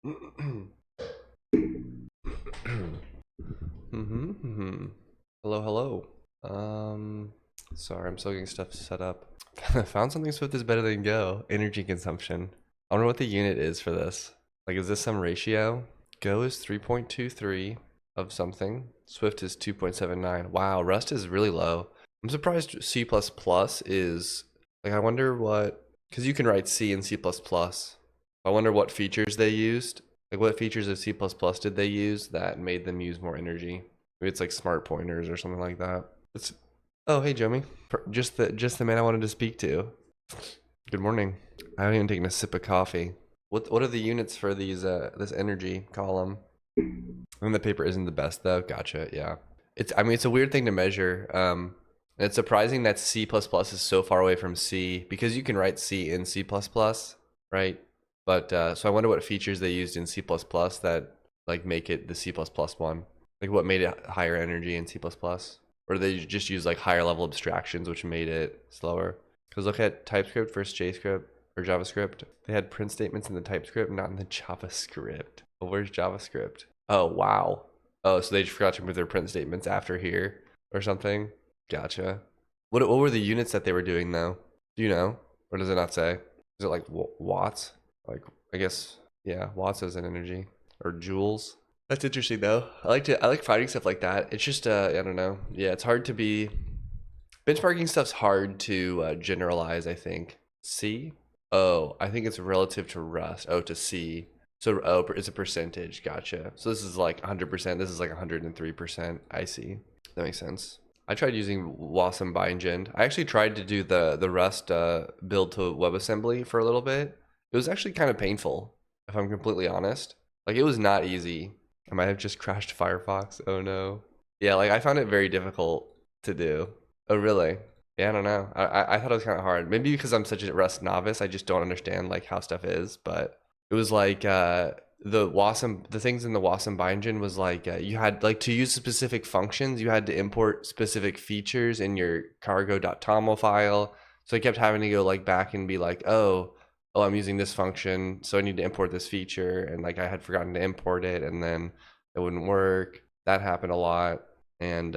Hello, hello. Sorry, I'm still getting stuff set up. Found something Swift is better than Go. Energy consumption. I wonder what the unit is for this. Like, is this some ratio? Go is 3.23 of something. Swift is 2.79. Wow, Rust is really low. I'm surprised C++ is, like, I wonder what, because you can write C in C++. I wonder what features they used. Like, what features of C++ did they use that made them use more energy? Maybe it's like smart pointers or something like that. It's Oh, hey, Jomi. Just the man I wanted to speak to. Good morning. I haven't even taken a sip of coffee. What are the units for these this energy column? I mean, the paper isn't the best though. Gotcha. Yeah. I mean, it's a weird thing to measure. And it's surprising that C++ is so far away from C because you can write C in C++, right? But so I wonder what features they used in C++ that like make it the C++ one. Like what made it higher energy in C++? Or they just use like higher level abstractions which made it slower? Because look at TypeScript versus JScript or JavaScript. They had print statements in the TypeScript, not in the JavaScript. Well, where's JavaScript? Oh, wow. Oh, so they just forgot to move their print statements after here or something. Gotcha. What were the units that they were doing though? Do you know? Or does it not say? Is it like watts? Like, I guess, yeah, watts as an energy or joules. That's interesting though. I like finding stuff like that. It's just I don't know. Yeah, it's hard to be benchmarking stuff's hard to generalize, I think. C? Oh, I think it's relative to Rust. Oh, to C. So oh, it's a percentage. Gotcha. So this is like 100%. This is like 103%. I see. That makes sense. I tried using Wasm Bindgen. I actually tried to do the Rust build to WebAssembly for a little bit. It was actually kind of painful, if I'm completely honest. Like, it was not easy. I might have just crashed Firefox. Oh no. Yeah, like I found it very difficult to do. Oh really? Yeah, I don't know. I thought it was kind of hard. Maybe because I'm such a Rust novice, I just don't understand like how stuff is. But it was like the things in the Wasm Bindgen was like you had like to use specific functions, you had to import specific features in your cargo.toml file. So I kept having to go like back and be like, oh, I'm using this function, so I need to import this feature, and like I had forgotten to import it, and then it wouldn't work. That happened a lot, and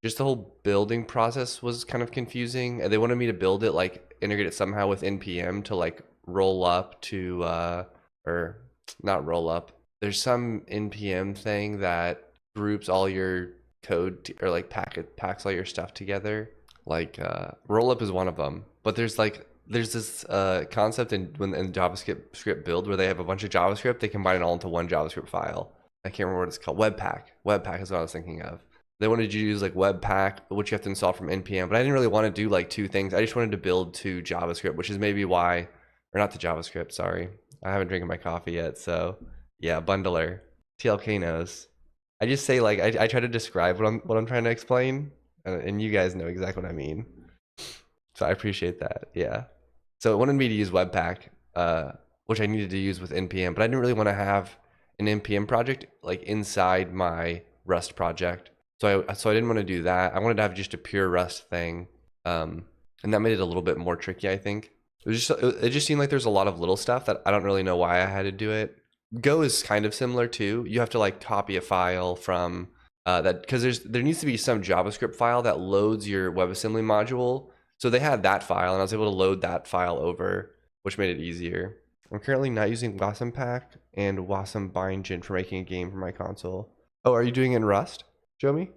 just the whole building process was kind of confusing. And they wanted me to build it like integrate it somehow with npm to like roll up to or not roll up. There's some npm thing that groups all your code or like packs all your stuff together. Like roll up is one of them, but there's this concept in JavaScript build where they have a bunch of JavaScript, they combine it all into one JavaScript file. I can't remember what it's called. Webpack. Webpack is what I was thinking of. They wanted you to use like Webpack, which you have to install from npm, but I didn't really want to do like two things. I just wanted to build to JavaScript, which is maybe why, or not to JavaScript. Sorry, I haven't drinking my coffee yet. So yeah, bundler. TLK knows. I just say like I try to describe what I'm trying to explain, and you guys know exactly what I mean. So I appreciate that. Yeah. So it wanted me to use Webpack, which I needed to use with npm, but I didn't really want to have an npm project like inside my Rust project. So I didn't want to do that. I wanted to have just a pure Rust thing, and that made it a little bit more tricky. I think it just seemed like there's a lot of little stuff that I don't really know why I had to do it. Go is kind of similar too. You have to like copy a file from that because there needs to be some JavaScript file that loads your WebAssembly module. So they had that file, and I was able to load that file over, which made it easier. I'm currently not using Wasmpack and Wasm Bindgen for making a game for my console. Oh, are you doing it in Rust, Jomi?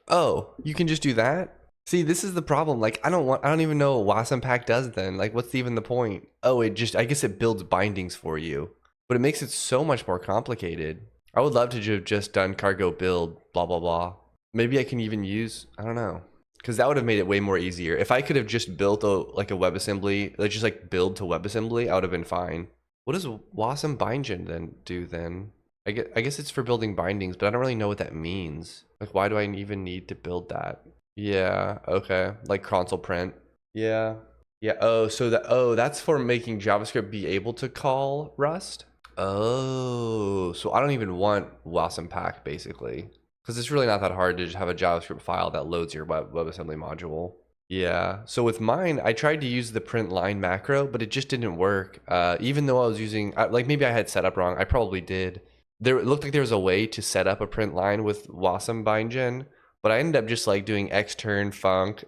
Oh, you can just do that? See, this is the problem. Like, I don't even know what Wasmpack does then. Like, what's even the point? Oh, I guess it builds bindings for you, but it makes it so much more complicated. I would love to have just done cargo build, blah, blah, blah. Maybe I can even use, I don't know. Because that would have made it way more easier. If I could have just built like a WebAssembly, like just like build to WebAssembly, I would have been fine. What does Wasm Bindgen then do then? I guess it's for building bindings, but I don't really know what that means. Like, why do I even need to build that? Yeah, okay. Like console print. Yeah. Yeah. Oh, that's for making JavaScript be able to call Rust? Oh, so I don't even want Wasmpack basically. Because it's really not that hard to just have a JavaScript file that loads your WebAssembly module. Yeah. So with mine, I tried to use the print line macro, but it just didn't work. Even though I was using, like maybe I had set up wrong. I probably did. There it looked like there was a way to set up a print line with Wasm bindgen, but I ended up just like doing extern func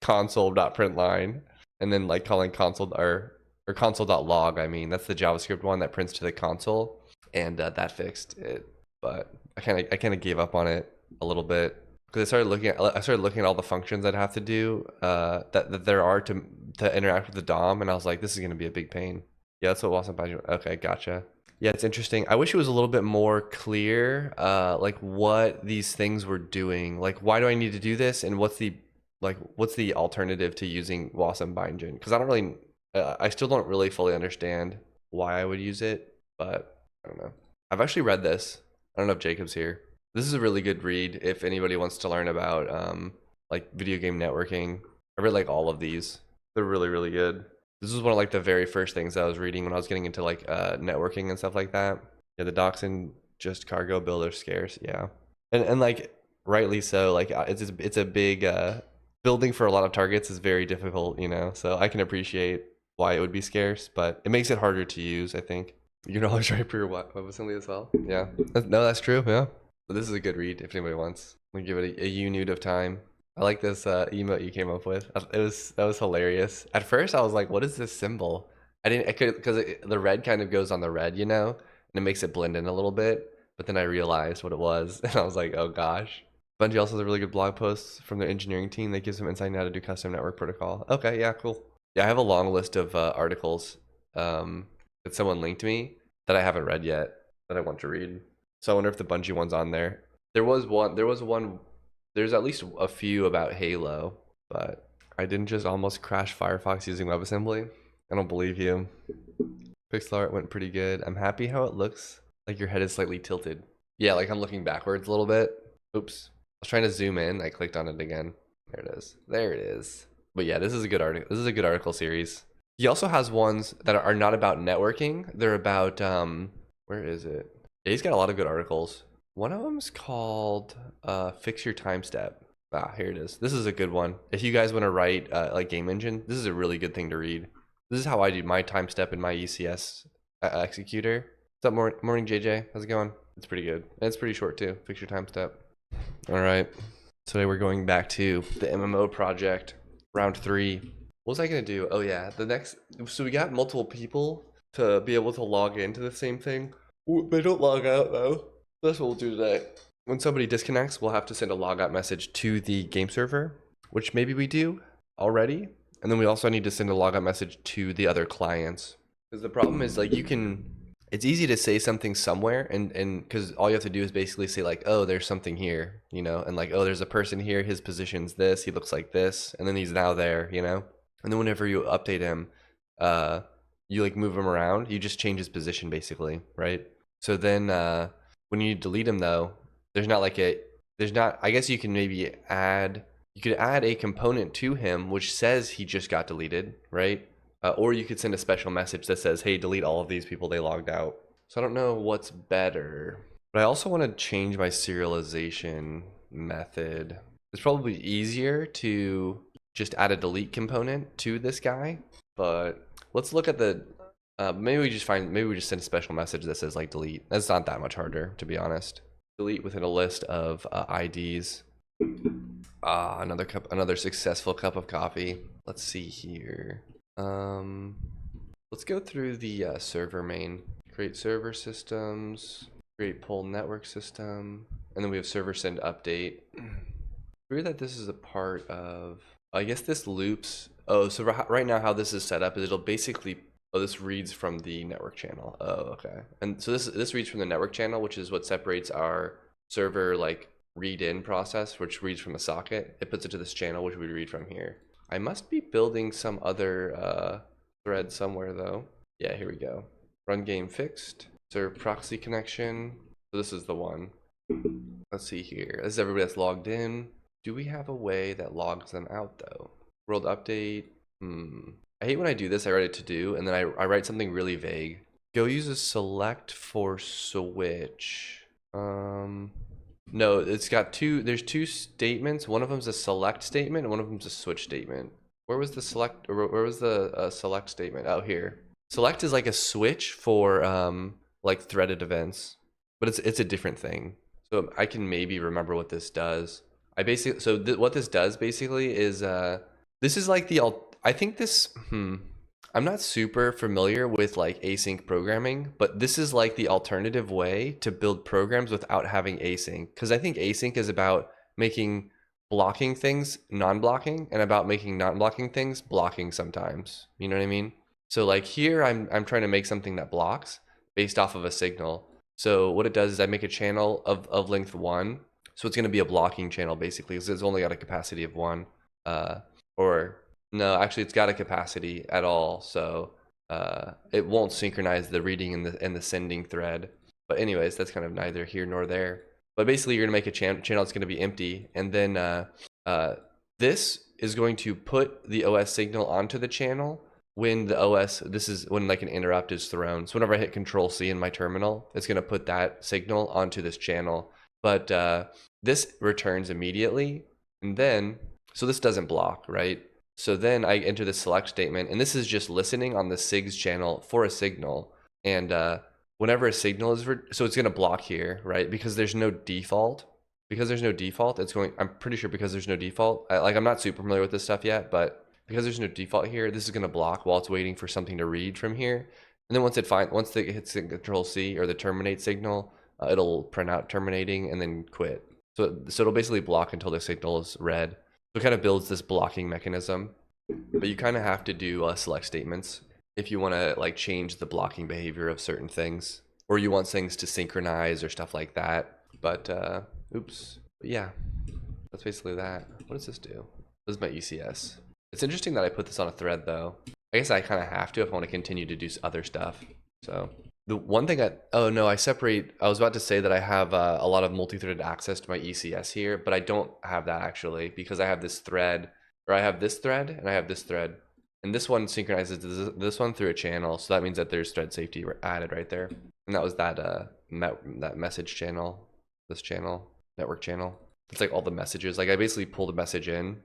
console.println and then like calling console or console.log. I mean, that's the JavaScript one that prints to the console, and that fixed it. But I kind of gave up on it a little bit because I started looking at all the functions I'd have to do that there are to interact with the DOM, and I was like, this is going to be a big pain. Yeah, that's what Wasm bindgen. Okay, gotcha. Yeah, it's interesting. I wish it was a little bit more clear, like what these things were doing. Like, why do I need to do this, and what's the alternative to using Wasm bindgen? Because I still don't really fully understand why I would use it, but I don't know. I've actually read this. I don't know if Jacob's here. This is a really good read if anybody wants to learn about like video game networking. I read like all of these. They're really, really good. This was one of like the very first things I was reading when I was getting into like networking and stuff like that. Yeah, the docs and just cargo build are scarce. Yeah, and like rightly so. Like it's a big building for a lot of targets is very difficult. So I can appreciate why it would be scarce, but it makes it harder to use. I think your knowledge right for your WebAssembly as well. Yeah, no, that's true. Yeah, but this is a good read if anybody wants. I'm gonna give it a unit of time. I like this emote you came up with. That was hilarious. At first, I was like, "What is this symbol?" I could because the red kind of goes on the red, and it makes it blend in a little bit. But then I realized what it was, and I was like, "Oh gosh." Bungie also has a really good blog post from their engineering team that gives them insight into how to do custom network protocol. Okay, yeah, cool. Yeah, I have a long list of articles that someone linked me that I haven't read yet that I want to read. So I wonder if the Bungie one's on there. There was one. There's at least a few about Halo, but I didn't just almost crash Firefox using WebAssembly. I don't believe you. Pixel art went pretty good. I'm happy how it looks. Like your head is slightly tilted. Yeah, like I'm looking backwards a little bit. Oops. I was trying to zoom in. I clicked on it again. There it is. There it is. But yeah, this is a good article. This is a good article series. He also has ones that are not about networking. They're about where is it? Yeah, he's got a lot of good articles. One of them's called Fix Your Time Step. Ah, here it is. This is a good one. If you guys want to write like game engine, this is a really good thing to read. This is how I do my time step in my ECS executor. What's up, morning, JJ? How's it going? It's pretty good. And it's pretty short too. Fix your time step. All right. Today we're going back to the MMO project, round 3. What was I gonna do? Oh yeah, so we got multiple people to be able to log into the same thing. They don't log out though. That's what we'll do today. When somebody disconnects, we'll have to send a logout message to the game server, which maybe we do already. And then we also need to send a logout message to the other clients. Because the problem is like it's easy to say something somewhere and because all you have to do is basically say like, oh, there's something here, and like, oh, there's a person here, his position's this, he looks like this, and then he's now there, and then whenever you update him, you like move him around, you just change his position basically, right? So then when you delete him though, I guess you could add a component to him which says he just got deleted, right? Or you could send a special message that says, hey, delete all of these people, they logged out. So I don't know what's better, but I also want to change my serialization method. It's probably easier to just add a delete component to this guy, but let's look at maybe we just send a special message that says like delete. That's not that much harder, to be honest. Delete within a list of IDs. Another successful cup of coffee. Let's see here. Let's go through the server main. Create server systems, create pull network system, and then we have server send update. Weird that this is a part of, I guess this loops. Oh, so right now how this is set up is it'll basically, this reads from the network channel. Oh, okay. And so this reads from the network channel, which is what separates our server like read in process, which reads from the socket. It puts it to this channel, which we read from here. I must be building some other thread somewhere though. Yeah, here we go. Run game fixed. Serve proxy connection. So this is the one. Let's see here. This is everybody that's logged in. Do we have a way that logs them out though? World update. I hate when I do this. I write it to do, and then I write something really vague. Go use a select for switch. No, it's got two. There's two statements. One of them's a select statement, and one of them's a switch statement. Where was the select? Or where was the select statement? Oh, here. Select is like a switch for like threaded events, but it's a different thing. So I can maybe remember what this does. I basically what this does basically is this is like the I think this I'm not super familiar with like async programming, but this is like the alternative way to build programs without having async. Because I think async is about making blocking things non-blocking and about making non-blocking things blocking sometimes. You know what I mean? So like here I'm trying to make something that blocks based off of a signal. So what it does is I make a channel of length 1. So it's going to be a blocking channel basically because it's only got a capacity of 1. Or no, actually it's got a capacity at all. So it won't synchronize the reading and the sending thread. But anyways, that's kind of neither here nor there. But basically you're going to make a channel that's going to be empty. And then this is going to put the OS signal onto the channel when the OS, this is when like an interrupt is thrown. So whenever I hit Control C in my terminal, it's going to put that signal onto this channel. But this returns immediately. And then, so this doesn't block, right? So then I enter the select statement, and this is just listening on the SIGs channel for a signal. And whenever a signal is, so it's going to block here, right? Because there's no default. Because there's no default, it's going, I'm pretty sure because there's no default. I'm not super familiar with this stuff yet, but because there's no default here, this is going to block while it's waiting for something to read from here. And then once it hits Control C or the terminate signal, it'll print out terminating and then quit. So it'll basically block until the signal is read. So it kind of builds this blocking mechanism, but you kind of have to do select statements if you want to like change the blocking behavior of certain things, or you want things to synchronize or stuff like that. But oops, but yeah, that's basically that. What does this do? This is my ECS. It's interesting that I put this on a thread though. I guess I kind of have to if I want to continue to do other stuff. So the one thing oh no, I was about to say that I have a lot of multi-threaded access to my ECS here, but I don't have that actually because I have this thread, or I have this thread and I have this thread. And this one synchronizes this one through a channel. So that means that there's thread safety added right there. And that was that that message channel, this channel, network channel. It's like all the messages. Like I basically pull the message in,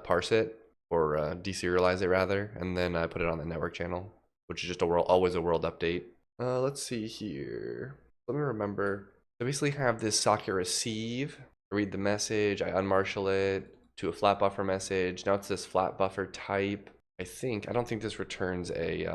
parse it, or deserialize it rather, and then I put it on the network channel, which is just always a world update. Let's see here. Let me remember. I basically have this socket receive. I read the message. I unmarshal it to a flat buffer message. Now it's this flat buffer type. I don't think this returns a.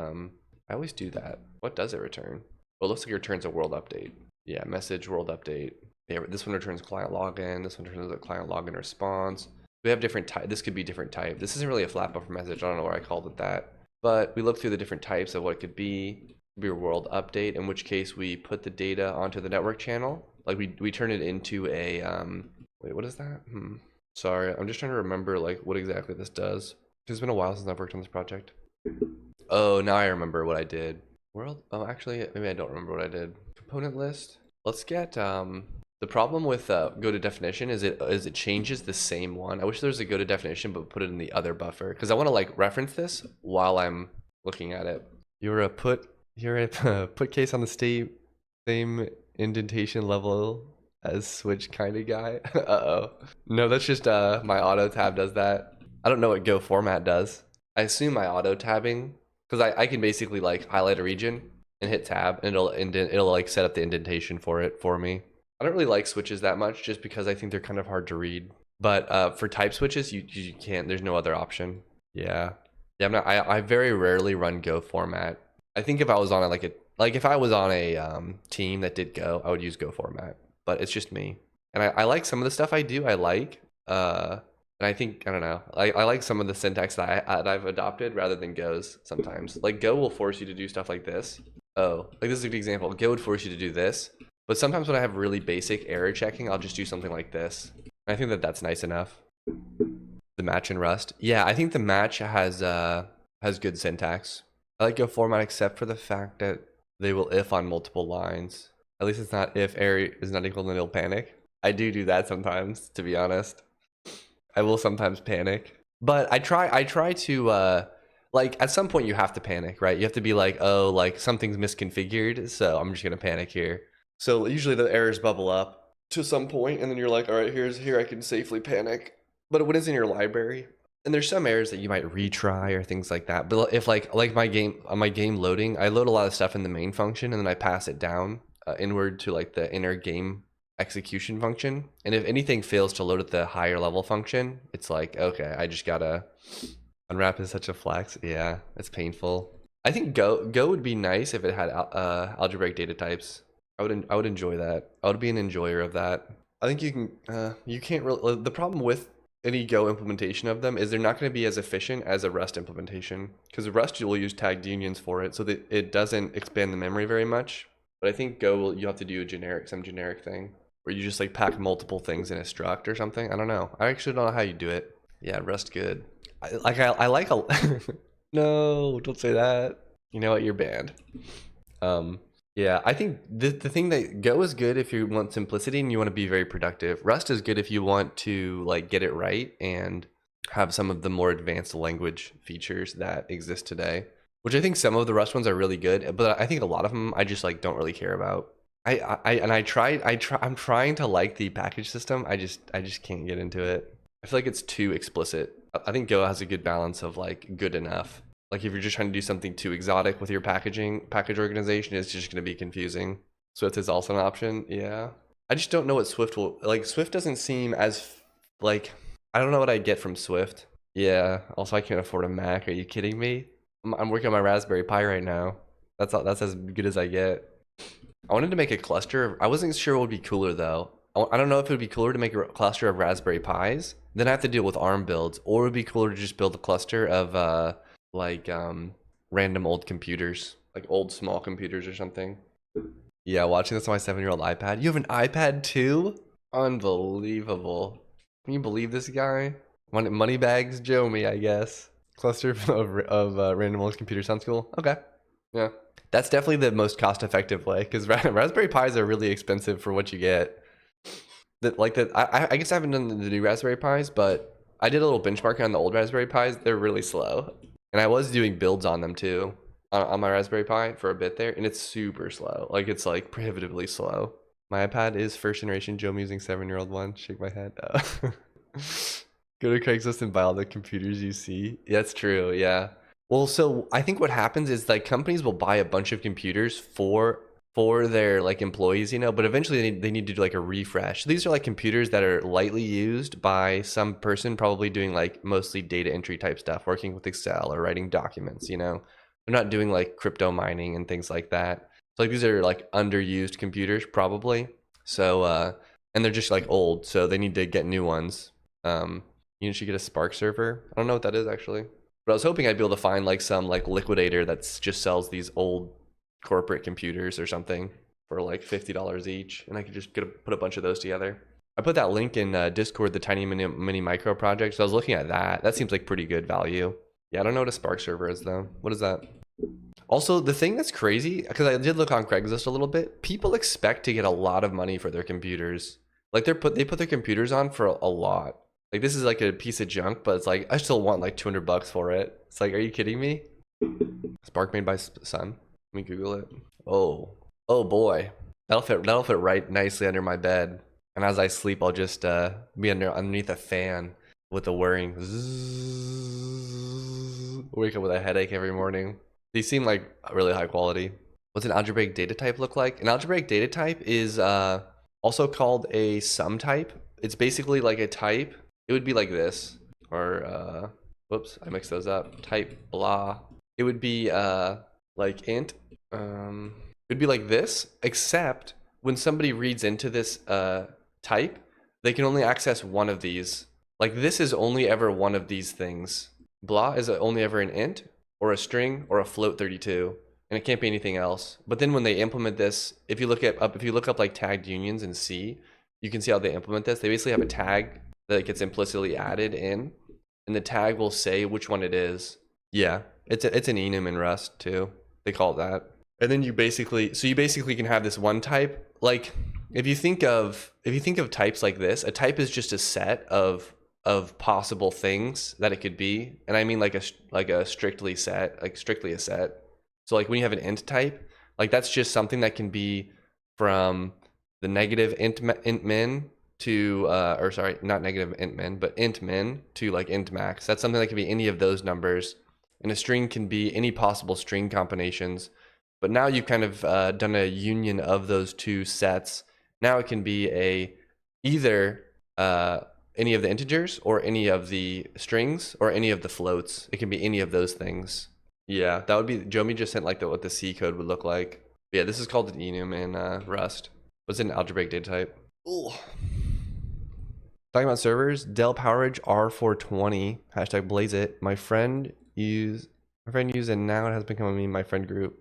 I always do that. What does it return? Well, it looks like it returns a world update. Yeah, message world update. Yeah, this one returns client login. This one returns a client login response. We have different type. This could be different type. This isn't really a flat buffer message. I don't know why I called it that. But we look through the different types of what it could be. It could be a world update, in which case we put the data onto the network channel. Like we turn it into a wait, what is that? Sorry, I'm just trying to remember like what exactly this does. It's been a while since I've worked on this project. Oh, now I remember what I did. World. Oh, actually, maybe I don't remember what I did. Component list. Let's get the problem with go to definition is it changes the same one. I wish there was a go to definition, but put it in the other buffer because I want to like reference this while I'm looking at it. You're a put case on the same indentation level as switch kind of guy. Uh-oh. No, that's just my auto tab does that. I don't know what go format does. I assume my auto tabbing, because I can basically like highlight a region and hit tab and it'll like set up the indentation for it for me. I don't really like switches that much just because I think they're kind of hard to read. But for type switches, you can't. There's no other option. Yeah, yeah. I very rarely run Go format. I think if I was on if I was on a team that did Go, I would use Go format. But it's just me, and I like some of the stuff I do. I like. And I think I don't know. I like some of the syntax that I've adopted rather than Go's sometimes. Like Go will force you to do stuff like this. Oh, like this is a good example. Go would force you to do this. But sometimes when I have really basic error checking, I'll just do something like this. I think that that's nice enough. The match in Rust. Yeah, I think the match has good syntax. I like Go format except for the fact that they will if on multiple lines. At least it's not if error is not equal to nil panic. I do that sometimes, to be honest. I will sometimes panic. But I try to like at some point you have to panic, right? You have to be like, oh, like something's misconfigured, so I'm just gonna panic here. So usually the errors bubble up to some point, and then you're like, all right, here I can safely panic. But when it's in your library, and there's some errors that you might retry or things like that. But if like my game loading, I load a lot of stuff in the main function, and then I pass it down inward to like the inner game execution function. And if anything fails to load at the higher level function, it's like, okay, I just gotta unwrap is such a flex. Yeah, it's painful. I think Go would be nice if it had algebraic data types. I would enjoy that. I would be an enjoyer of that. I think you can't really, the problem with any Go implementation of them is they're not going to be as efficient as a Rust implementation, because Rust will use tagged unions for it, so that it doesn't expand the memory very much. But I think Go you have to do some generic thing where you just like pack multiple things in a struct or something. I don't know. I actually don't know how you do it. Yeah, Rust good. I like a no, don't say that. You know what? You're banned. Yeah, I think the thing that Go is good if you want simplicity and you want to be very productive. Rust is good if you want to like get it right and have some of the more advanced language features that exist today. Which I think some of the Rust ones are really good, but I think a lot of them I just like don't really care about. I'm trying to like the package system. I just can't get into it. I feel like it's too explicit. I think Go has a good balance of like good enough. Like if you're just trying to do something too exotic with your package organization, it's just going to be confusing. Swift is also an option. Yeah. I just don't know what Swift will, like Swift doesn't seem as like, I don't know what I get from Swift. Yeah. Also, I can't afford a Mac. Are you kidding me? I'm working on my Raspberry Pi right now. That's as good as I get. I wanted to make a cluster. I wasn't sure what would be cooler though. I don't know if it would be cooler to make a cluster of Raspberry Pis. Then I have to deal with ARM builds, or it would be cooler to just build a cluster of like random old computers, like old small computers or something. Yeah, watching this on my 7-year-old iPad. You have an iPad too? Unbelievable. Can you believe this guy? Moneybags Joe me, I guess. Cluster of random old computers sounds cool. Okay. Yeah. That's definitely the most cost-effective way, because Raspberry Pis are really expensive for what you get. I guess I haven't done the new Raspberry Pis, but I did a little benchmarking on the old Raspberry Pis. They're really slow. And I was doing builds on them too, on my Raspberry Pi for a bit there, and it's super slow. Like it's like prohibitively slow. My iPad is first generation. Joe, I'm using 7-year-old one. Shake my head. Go to Craigslist and buy all the computers you see. That's true. Yeah. Well, so I think what happens is like companies will buy a bunch of computers for their like employees, you know, but eventually they need to do like a refresh. These are like computers that are lightly used by some person, probably doing like mostly data entry type stuff, working with Excel or writing documents, you know. They're not doing like crypto mining and things like that. So like these are like underused computers probably. So and they're just like old, so they need to get new ones. You should get a Spark server. I don't know what that is actually. But I was hoping I'd be able to find like some like liquidator that's just sells these old corporate computers or something for like $50 each, and I could just put a bunch of those together. I put that link in Discord, the tiny mini micro project. So I was looking at that. That seems like pretty good value. Yeah, I don't know what a Spark server is though. What is that? Also, the thing that's crazy, because I did look on Craigslist a little bit, people expect to get a lot of money for their computers. Like they put their computers on for a lot. Like this is like a piece of junk, but it's like I still want like $200 for it. It's like, are you kidding me? Spark made by Sun. Let me Google it. Oh boy, that'll fit right nicely under my bed. And as I sleep, I'll just be underneath a fan with the whirring. Wake up with a headache every morning. These seem like really high quality. What's an algebraic data type look like? An algebraic data type is also called a sum type. It's basically like a type. It would be like this, or whoops, I mixed those up. Type blah. It would be like int. It'd be like this, except when somebody reads into this type, they can only access one of these. Like this is only ever one of these things. Blah is only ever an int or a string or a float 32, and it can't be anything else. But then when they implement this, if you look up like tagged unions in C, you can see how they implement this. They basically have a tag that gets implicitly added in, and the tag will say which one it is. Yeah, it's an enum in Rust too. They call it that. And then you basically can have this one type. Like if you think of types like this, a type is just a set of possible things that it could be, and I mean like a strictly a set. So like when you have an int type, like that's just something that can be from the negative int min to, or sorry, not negative int min, but int min to like int max. That's something that can be any of those numbers. And a string can be any possible string combinations. But now you've kind of done a union of those two sets. Now it can be either any of the integers or any of the strings or any of the floats. It can be any of those things. Yeah, that would be, Jomi just sent like what the C code would look like. Yeah, this is called an enum in Rust. What's an algebraic data type? Ooh. Talking about servers, Dell PowerEdge R420, hashtag blaze it. My friend used it now, it has become a meme, my friend group.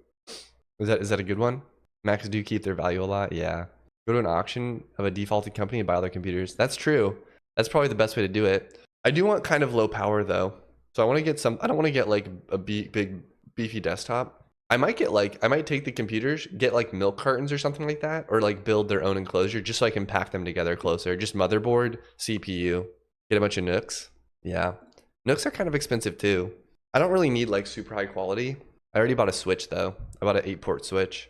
Is that a good one? Macs do keep their value a lot, yeah. Go to an auction of a defaulted company and buy other computers. That's true. That's probably the best way to do it. I do want kind of low power though. So I want to get I don't want to get like a big beefy desktop. I might take the computers, get like milk cartons or something like that, or like build their own enclosure just so I can pack them together closer. Just motherboard, CPU, get a bunch of NUCs. Yeah. NUCs are kind of expensive too. I don't really need like super high quality. I already bought a switch though. I bought an 8-port switch.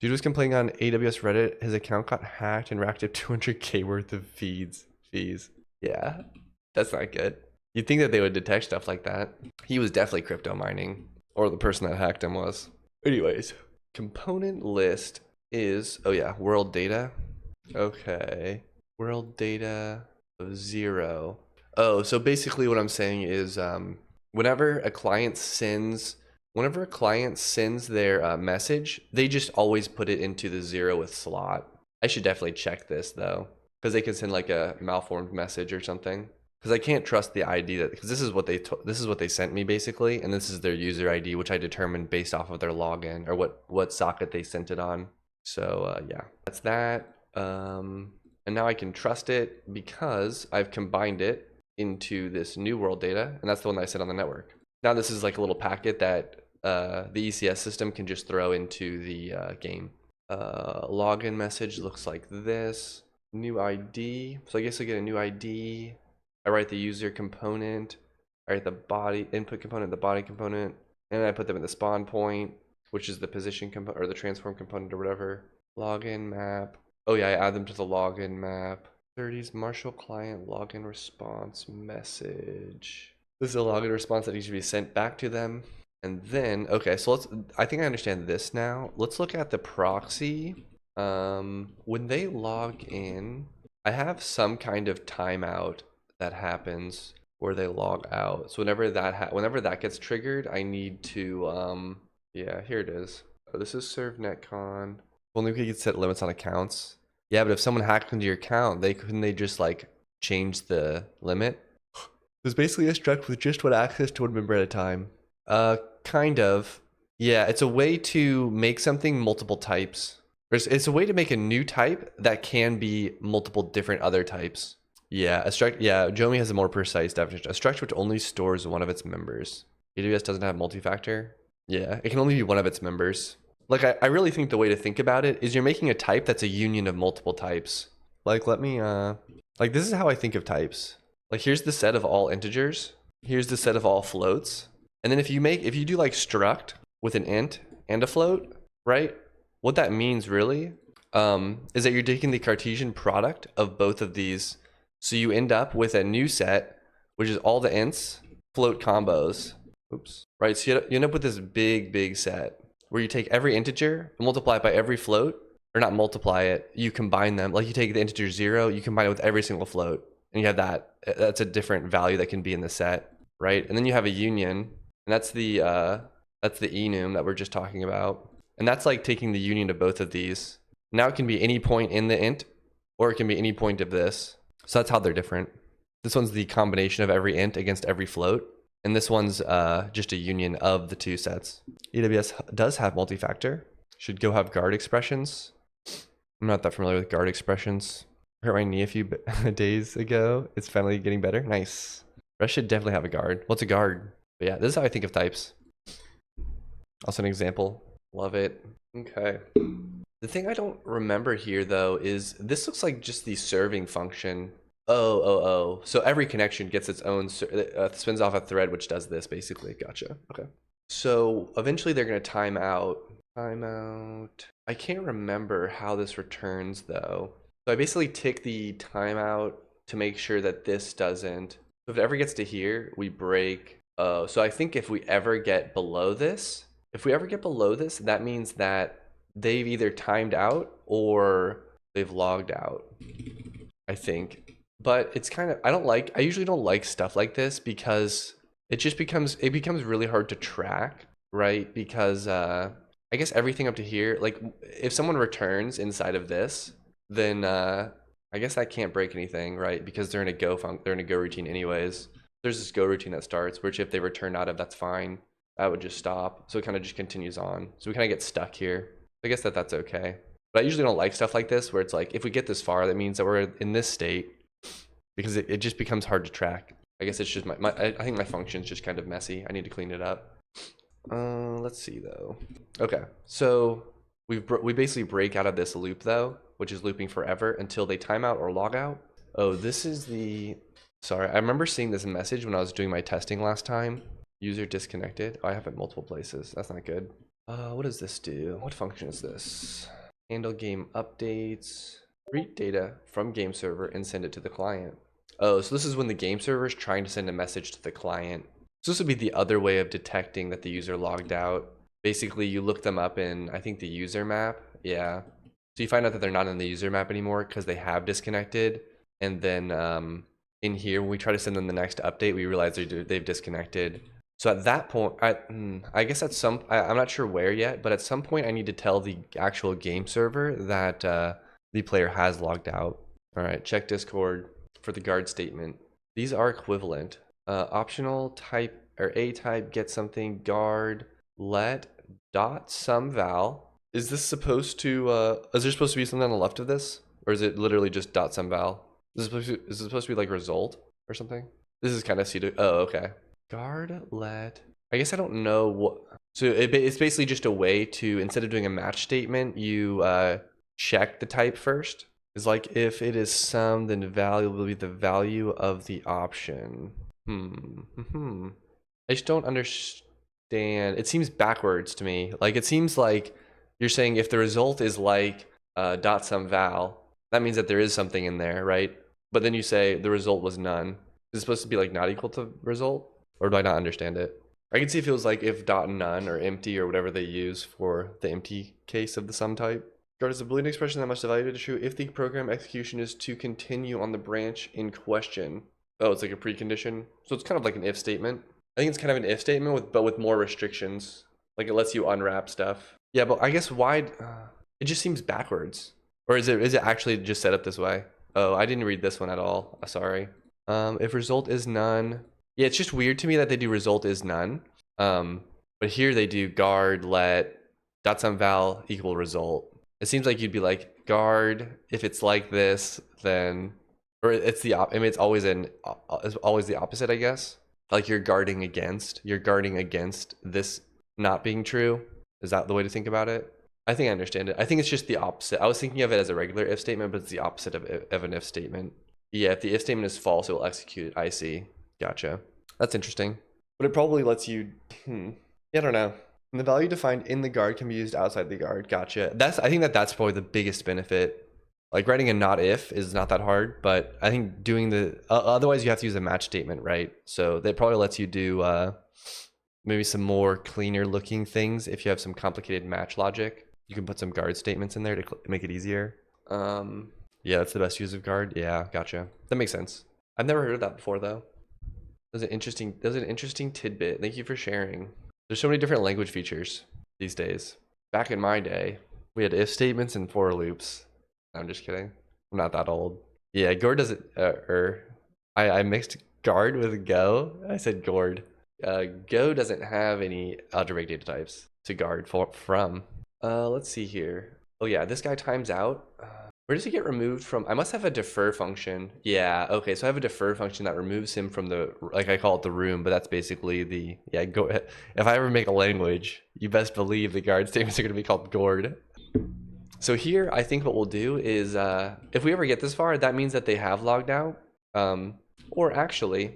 Dude was complaining on AWS Reddit. His account got hacked and racked up 200K worth of fees. Yeah, that's not good. You'd think that they would detect stuff like that. He was definitely crypto mining, or the person that hacked him was. Anyways, component list is, oh yeah, world data. Okay, world data of 0. Oh, so basically what I'm saying is whenever a client sends their message, they just always put it into the 0th slot. I should definitely check this though, because they can send like a malformed message or something. Because I can't trust the ID because this is what they sent me basically, and this is their user ID, which I determined based off of their login or what socket they sent it on. So yeah, that's that. And now I can trust it because I've combined it into this new world data, and that's the one that I sent on the network. Now this is like a little packet that the ECS system can just throw into the game. Login message looks like this. New ID. So I guess I get a new ID. I write the user component. I write the body input component, the body component, and then I put them at the spawn point, which is the position component or the transform component or whatever. Login map. Oh yeah, I add them to the login map. 30s Marshall client login response message. This is a login response that needs to be sent back to them. And then, okay, so I think I understand this now. Let's look at the proxy. When they log in, I have some kind of timeout that happens where they log out. So whenever that gets triggered, I need to, yeah, here it is. Oh, this is serve netcon. Only we could set limits on accounts. Yeah, but if someone hacked into your account, couldn't they just like change the limit? There's basically a struct with just one access to one member at a time. Kind of. Yeah, it's a way to make something multiple types. It's a way to make a new type that can be multiple different other types. Yeah, a struct. Yeah, Jomi has a more precise definition. A struct which only stores one of its members. AWS doesn't have multi-factor. Yeah, it can only be one of its members. Like, I really think the way to think about it is you're making a type that's a union of multiple types. Like, let me, like, this is how I think of types. Like, here's the set of all integers. Here's the set of all floats. And then if you do like struct with an int and a float, right? What that means really is that you're taking the Cartesian product of both of these. So you end up with a new set, which is all the ints, float combos. Oops. Right, so you end up with this big set where you take every integer and multiply it by every float, or not multiply it, you combine them. Like you take the integer 0, you combine it with every single float, and you have that's a different value that can be in the set, right? And then you have a union, and that's the enum that we're just talking about. And that's like taking the union of both of these. Now it can be any point in the int, or it can be any point of this. So that's how they're different. This one's the combination of every int against every float. And this one's just a union of the two sets. AWS does have multi-factor. Should go have guard expressions. I'm not that familiar with guard expressions. Hurt my knee a few days ago. It's finally getting better. Nice. Rest should definitely have a guard. What's a guard? But yeah, this is how I think of types. Also an example. Love it. Okay. The thing I don't remember here though is this looks like just the serving function. Oh. So every connection gets its own, spins off a thread which does this basically. Gotcha. Okay. So eventually they're going to time out. I can't remember how this returns though. So I basically tick the timeout to make sure that this doesn't. So if it ever gets to here, we break. Oh, so I think if we ever get below this, that means that they've either timed out or they've logged out, I think. But it's kind of, I usually don't like stuff like this because it becomes really hard to track, right? Because I guess everything up to here, like if someone returns inside of this, then I guess that can't break anything, right? Because they're in a go routine anyways. There's this go routine that starts, which if they return out of, that's fine. That would just stop. So it kind of just continues on. So we kind of get stuck here. I guess that's okay. But I usually don't like stuff like this where it's like, if we get this far, that means that we're in this state because it just becomes hard to track. I guess it's just I think my function's just kind of messy. I need to clean it up. Let's see though. Okay, so we basically break out of this loop though, which is looping forever until they time out or log out. Oh, this is the, sorry, I remember seeing this message when I was doing my testing last time. User disconnected. Oh, I have it multiple places. That's not good. What does this do? What function is this? Handle game updates. Read data from game server and send it to the client. Oh, so this is when the game server is trying to send a message to the client. So this would be the other way of detecting that the user logged out. Basically, you look them up in, I think, the user map. Yeah. So you find out that they're not in the user map anymore because they have disconnected. And then in here, when we try to send them the next update, we realize they've disconnected. So at that point, I guess at I'm not sure where yet, but at some point I need to tell the actual game server that the player has logged out. All right, check Discord for the guard statement. These are equivalent. Optional type or a type get something guard let dot some val. Is this supposed to, is there supposed to be something on the left of this? Or is it literally just dot some val? Is it supposed to be like result or something? This is kind of C to, oh, okay. Guard let, I guess I don't know what, so it's basically just a way to, instead of doing a match statement, you check the type first. It's like if it is sum, then value will be the value of the option. I just don't understand. It seems backwards to me. Like it seems like you're saying if the result is like dot sum val, that means that there is something in there, right? But then you say the result was none. Is it supposed to be like not equal to result? Or do I not understand it? I can see if it was like if dot none or empty or whatever they use for the empty case of the sum type. Guard is a Boolean expression that must evaluate to true if the program execution is to continue on the branch in question. Oh, it's like a precondition. So it's kind of like an if statement. I think it's kind of an if statement but with more restrictions. Like it lets you unwrap stuff. Yeah, but I guess why? It just seems backwards. Or is it actually just set up this way? Oh, I didn't read this one at all. Sorry. If result is none. Yeah, it's just weird to me that they do result is none. But here they do guard let dot sum val equal result. It seems like you'd be like guard if it's like this, then, or it's the I mean it's always the opposite, I guess. Like you're guarding against this not being true. Is that the way to think about it? I think I understand it. I think it's just the opposite. I was thinking of it as a regular if statement, but it's the opposite of an if statement. Yeah, if the if statement is false, it will execute it. I see. Gotcha. That's interesting. But it probably lets you, yeah, I don't know. And the value defined in the guard can be used outside the guard. Gotcha. I think that's probably the biggest benefit. Like writing a not if is not that hard, but I think doing the, otherwise you have to use a match statement, right? So that probably lets you do maybe some more cleaner looking things. If you have some complicated match logic, you can put some guard statements in there to make it easier. Yeah, that's the best use of guard. Yeah, gotcha. That makes sense. I've never heard of that before though. That was an interesting tidbit. Thank you for sharing. There's so many different language features these days. Back in my day, we had if statements and for loops. I'm just kidding. I'm not that old. Yeah, Gourd doesn't, I mixed guard with Go. I said Gourd. Go doesn't have any algebraic data types to guard from. Let's see here. Oh yeah, this guy times out. Where does he get removed from? I must have a defer function. Yeah, okay, so I have a defer function that removes him from the, like I call it the room, but that's basically the, yeah, go ahead. If I ever make a language, you best believe the guard statements are gonna be called gourd. So here, I think what we'll do is, if we ever get this far, that means that they have logged out. Or actually,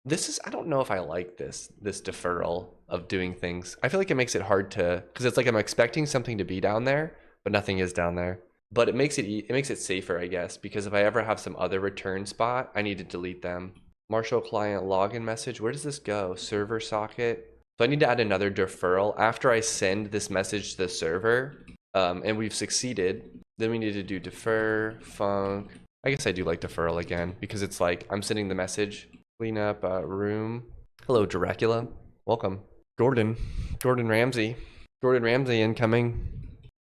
This is, I don't know if I like this deferral of doing things. I feel like it makes it hard to, because it's like I'm expecting something to be down there, but nothing is down there. But it makes it safer, I guess, because if I ever have some other return spot, I need to delete them. Marshall client login message. Where does this go? Server socket. So I need to add another deferral after I send this message to the server, and we've succeeded. Then we need to do defer func. I guess I do like deferral again because it's like I'm sending the message. Clean up room. Hello, Dracula. Welcome. Gordon Ramsay. Gordon Ramsay incoming.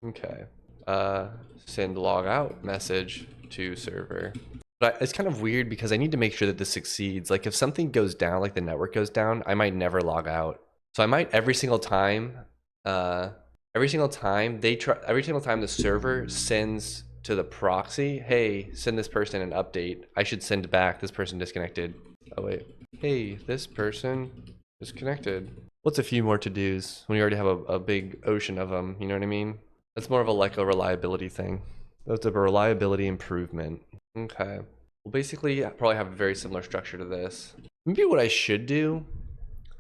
Okay. Send log out message to server. But it's kind of weird because I need to make sure that this succeeds. Like if something goes down, like the network goes down, I might never log out. So I might every single time the server sends to the proxy, hey, send this person an update, I should send back this person disconnected. Oh wait, hey, this person is connected. What's a few more to-dos when you already have a big ocean of them, you know what I mean? That's more of like a reliability thing. That's a reliability improvement. Okay. Well, basically, I probably have a very similar structure to this. Maybe what I should do,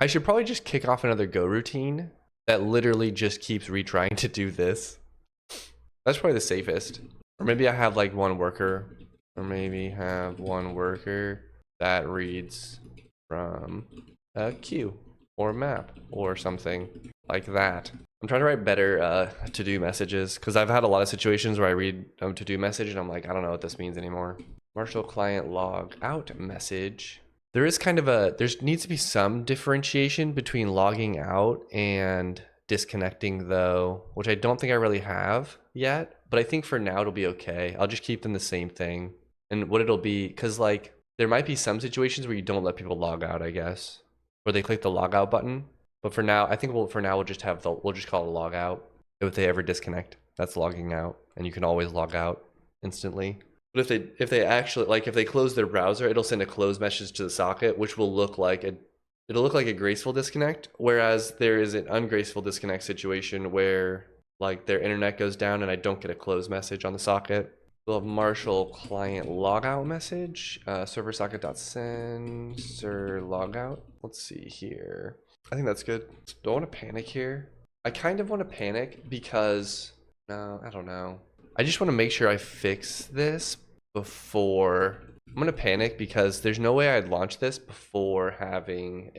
I should probably just kick off another Go routine that literally just keeps retrying to do this. That's probably the safest. Or maybe I have like one worker, or maybe have one worker that reads from a queue or map or something like that. I'm trying to write better to-do messages because I've had a lot of situations where I read a to-do message and I'm like, I don't know what this means anymore. Marshall client log out message. There is kind of there needs to be some differentiation between logging out and disconnecting though, which I don't think I really have yet, but I think for now it'll be okay. I'll just keep them the same thing. And what it'll be, because like there might be some situations where you don't let people log out, I guess, where they click the log out button. But for now, I think we'll just call it a log out. If they ever disconnect, that's logging out, and you can always log out instantly. But if they actually, like if they close their browser, it'll send a close message to the socket, which will look like a graceful disconnect. Whereas there is an ungraceful disconnect situation where like their internet goes down and I don't get a close message on the socket. We'll have Marshall client logout message, server socket.send ser logout. Let's see here. I think that's good. Do I want to panic here? I kind of want to panic because, no, I don't know. I just want to make sure I fix this before. I'm going to panic because there's no way I'd launch this before having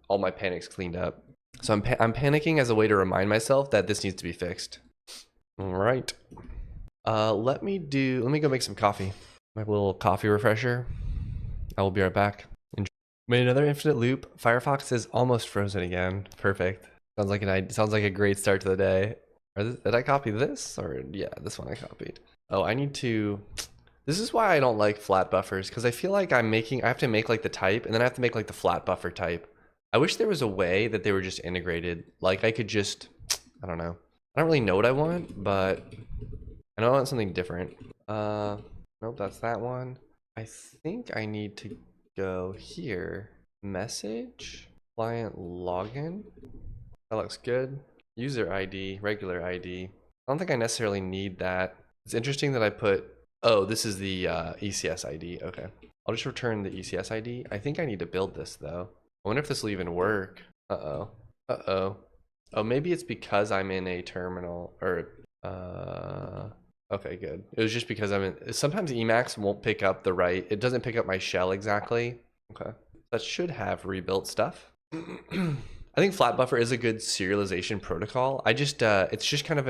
all my panics cleaned up. So I'm panicking as a way to remind myself that this needs to be fixed. All right. Let me go make some coffee. My little coffee refresher. I will be right back. Enjoy. Made another infinite loop. Firefox is almost frozen again. Perfect. Sounds like a great start to the day. Did I copy this? Or yeah, this one I copied. Oh, I need to. This is why I don't like flat buffers, because I feel like I have to make like the type and then I have to make like the flat buffer type. I wish there was a way that they were just integrated. Like I could just, I don't know. I don't really know what I want, but I know I want something different. Nope, that's that one. I think I need to go here. Message, client login. That looks good. User ID, regular ID. I don't think I necessarily need that. It's interesting that I put, oh, this is the ECS ID. Okay. I'll just return the ECS ID. I think I need to build this though. I wonder if this will even work. Uh-oh. Uh-oh. Oh, maybe it's because I'm in a terminal or, okay, good. It was just because sometimes Emacs won't pick up it doesn't pick up my shell exactly. Okay. That should have rebuilt stuff. I think flat buffer is a good serialization protocol. It's just kind of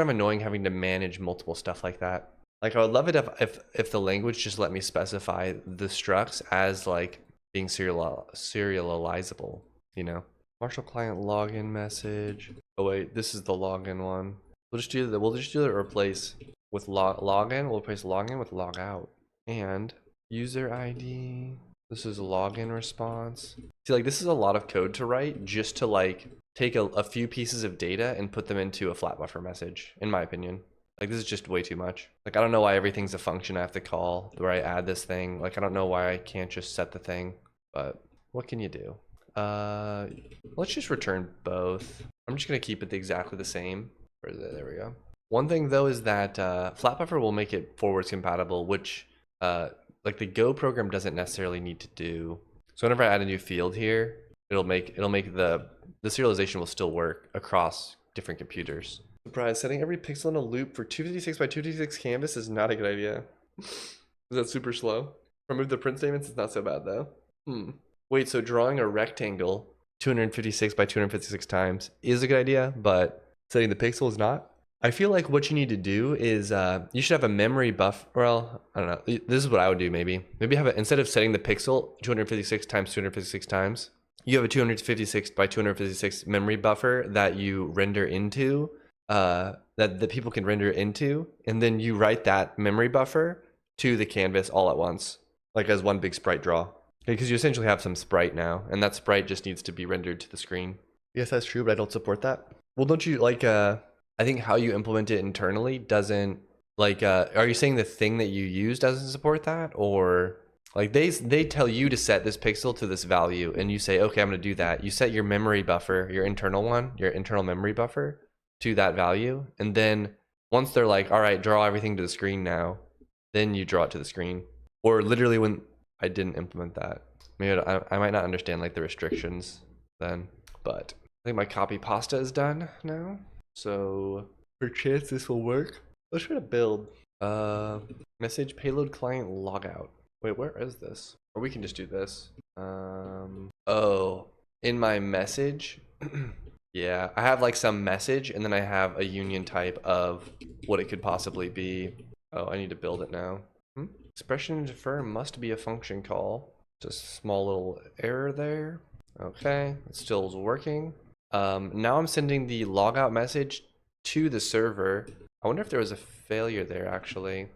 annoying having to manage multiple stuff like that. Like I would love it if the language just let me specify the structs as like being serializable, you know? Marshall client login message. Oh wait, this is the login one. We'll just do the replace with login. We'll replace login with logout. And user ID. This is a login response. See, like this is a lot of code to write just to like take a few pieces of data and put them into a flat buffer message, in my opinion. Like this is just way too much. Like I don't know why everything's a function I have to call where I add this thing. Like I don't know why I can't just set the thing, but what can you do? Let's just return both. I'm just gonna keep it exactly the same. There we go. One thing though is that flat buffer will make it forwards compatible, which like the Go program doesn't necessarily need to do. So whenever I add a new field here, it'll make the serialization will still work across different computers. Surprise, setting every pixel in a loop for 256 by 256 canvas is not a good idea. Is that super slow? Remove the print statements, it's not so bad though. Wait, so drawing a rectangle 256 by 256 times is a good idea, but setting the pixel is not? I feel like what you need to do is you should have a memory buff. Well, I don't know. This is what I would do maybe. Maybe have a, instead of setting the pixel 256 times 256 times, you have a 256 by 256 memory buffer that you render into, that the people can render into, and then you write that memory buffer to the canvas all at once, like as one big sprite draw. Because you essentially have some sprite now, and that sprite just needs to be rendered to the screen. Yes, that's true, but I don't support that. Well, don't you like, I think how you implement it internally doesn't, like, are you saying the thing that you use doesn't support that? Or like they tell you to set this pixel to this value and you say, okay, I'm gonna do that. You set your memory buffer, your internal one, your internal memory buffer to that value. And then once they're like, all right, draw everything to the screen now, then you draw it to the screen. Or literally when I didn't implement that. Maybe I might not understand like the restrictions then, but I think my copy pasta is done now. So perchance this will work. Let's try to build message payload client logout. Wait, where is this? Or we can just do this. Oh, in my message. Yeah, I have like some message and then I have a union type of what it could possibly be. Oh, I need to build it now. Expression defer must be a function call. Just a small little error there. Okay, it still is working. Now I'm sending the logout message to the server. I wonder if there was a failure there actually.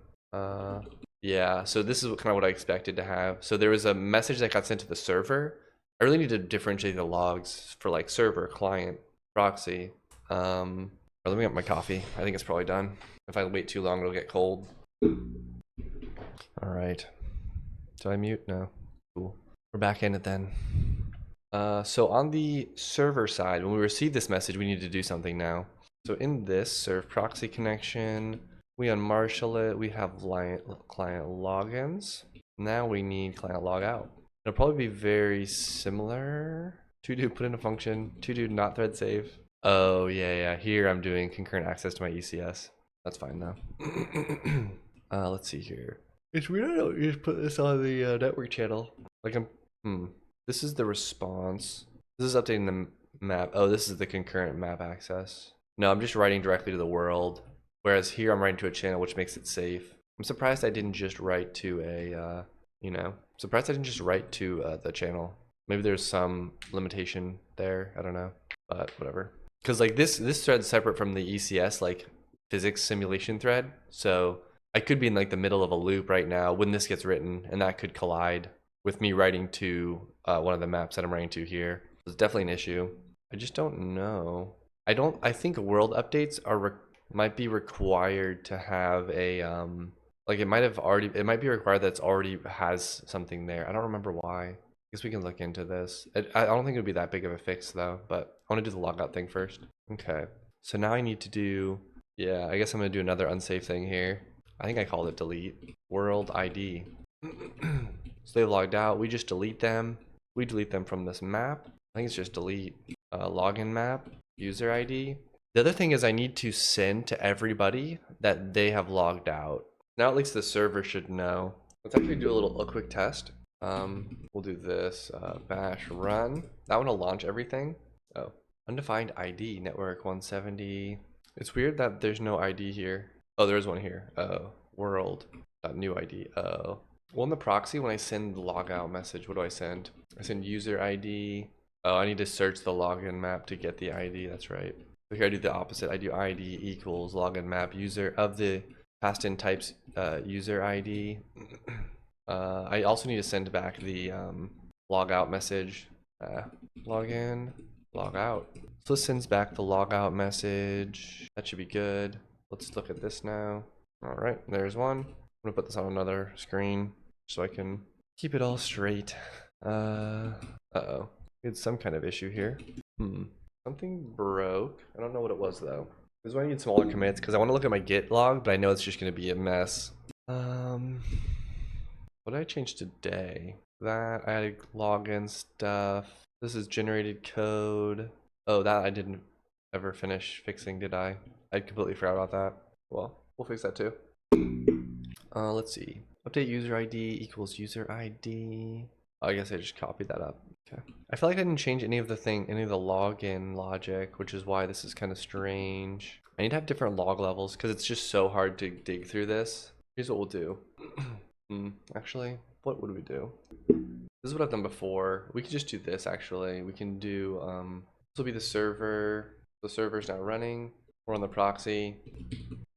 Yeah, so this is kind of what I expected to have. So there was a message that got sent to the server. I really need to differentiate the logs for like server, client, proxy. Let me get my coffee. I think it's probably done. If I wait too long, it'll get cold. All right. Did I mute? No. Cool. We're back in it then. So on the server side, when we receive this message, we need to do something now. So in this serve proxy connection, we unmarshal it. We have client logins. Now we need client logout. It'll probably be very similar. To do put in a function. To do not thread save. Oh yeah. Here I'm doing concurrent access to my ECS. That's fine though. Let's see here. It's weird I don't just put this on the network channel. Like this is the response. This is updating the map. Oh, this is the concurrent map access. No, I'm just writing directly to the world. Whereas here I'm writing to a channel, which makes it safe. I'm surprised I didn't just write to a, surprised I didn't just write to the channel. Maybe there's some limitation there. I don't know, but whatever. Because like this thread's separate from the ECS, like physics simulation thread. So I could be in like the middle of a loop right now when this gets written, and that could collide with me writing to one of the maps that I'm writing to here. It's definitely an issue. I just don't know. I think world updates might be required to have a like it might be required that it's already has something there. I don't remember why. I guess we can look into this. I don't think it would be that big of a fix though, but I want to do the logout thing first. Okay, so now I need to do, yeah, I guess I'm gonna do another unsafe thing here. I think I called it delete world ID. So they logged out. We just delete them. We delete them from this map. I think it's just delete login map, user ID. The other thing is I need to send to everybody that they have logged out. Now at least the server should know. Let's actually do a quick test. We'll do this bash run. That one will launch everything. Oh, undefined ID network 170. It's weird that there's no ID here. Oh, there is one here. Oh, world new ID. Oh. Well, in the proxy, when I send the logout message, what do I send? I send user ID. Oh, I need to search the login map to get the ID. That's right. So here I do the opposite. I do ID equals login map user of the passed in types user ID. I also need to send back the logout message. Login, logout. So this sends back the logout message. That should be good. Let's look at this now. All right, there's one. I'm gonna put this on another screen so I can keep it all straight. Uh-oh. It's some kind of issue here. Something broke. I don't know what it was though. This is why I need smaller commits because I want to look at my Git log, but I know it's just gonna be a mess. What did I change today? That I added login stuff. This is generated code. Oh, that I didn't ever finish fixing, did I? I completely forgot about that. Well, we'll fix that too. Let's see. Update user ID equals user ID. Oh, I guess I just copied that up. Okay. I feel like I didn't change any of the login logic, which is why this is kind of strange. I need to have different log levels because it's just so hard to dig through this. Here's what we'll do. Actually, what would we do? This is what I've done before. We could just do this actually. We can do, this will be the server. The server's now running. We're on the proxy.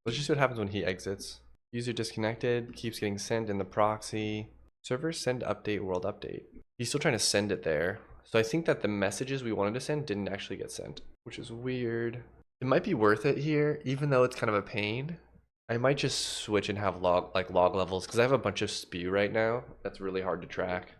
Let's just see what happens when he exits. User disconnected, keeps getting sent in the proxy. Server send update world update. He's still trying to send it there. So I think that the messages we wanted to send didn't actually get sent, which is weird. It might be worth it here, even though it's kind of a pain. I might just switch and have log levels because I have a bunch of spew right now. That's really hard to track.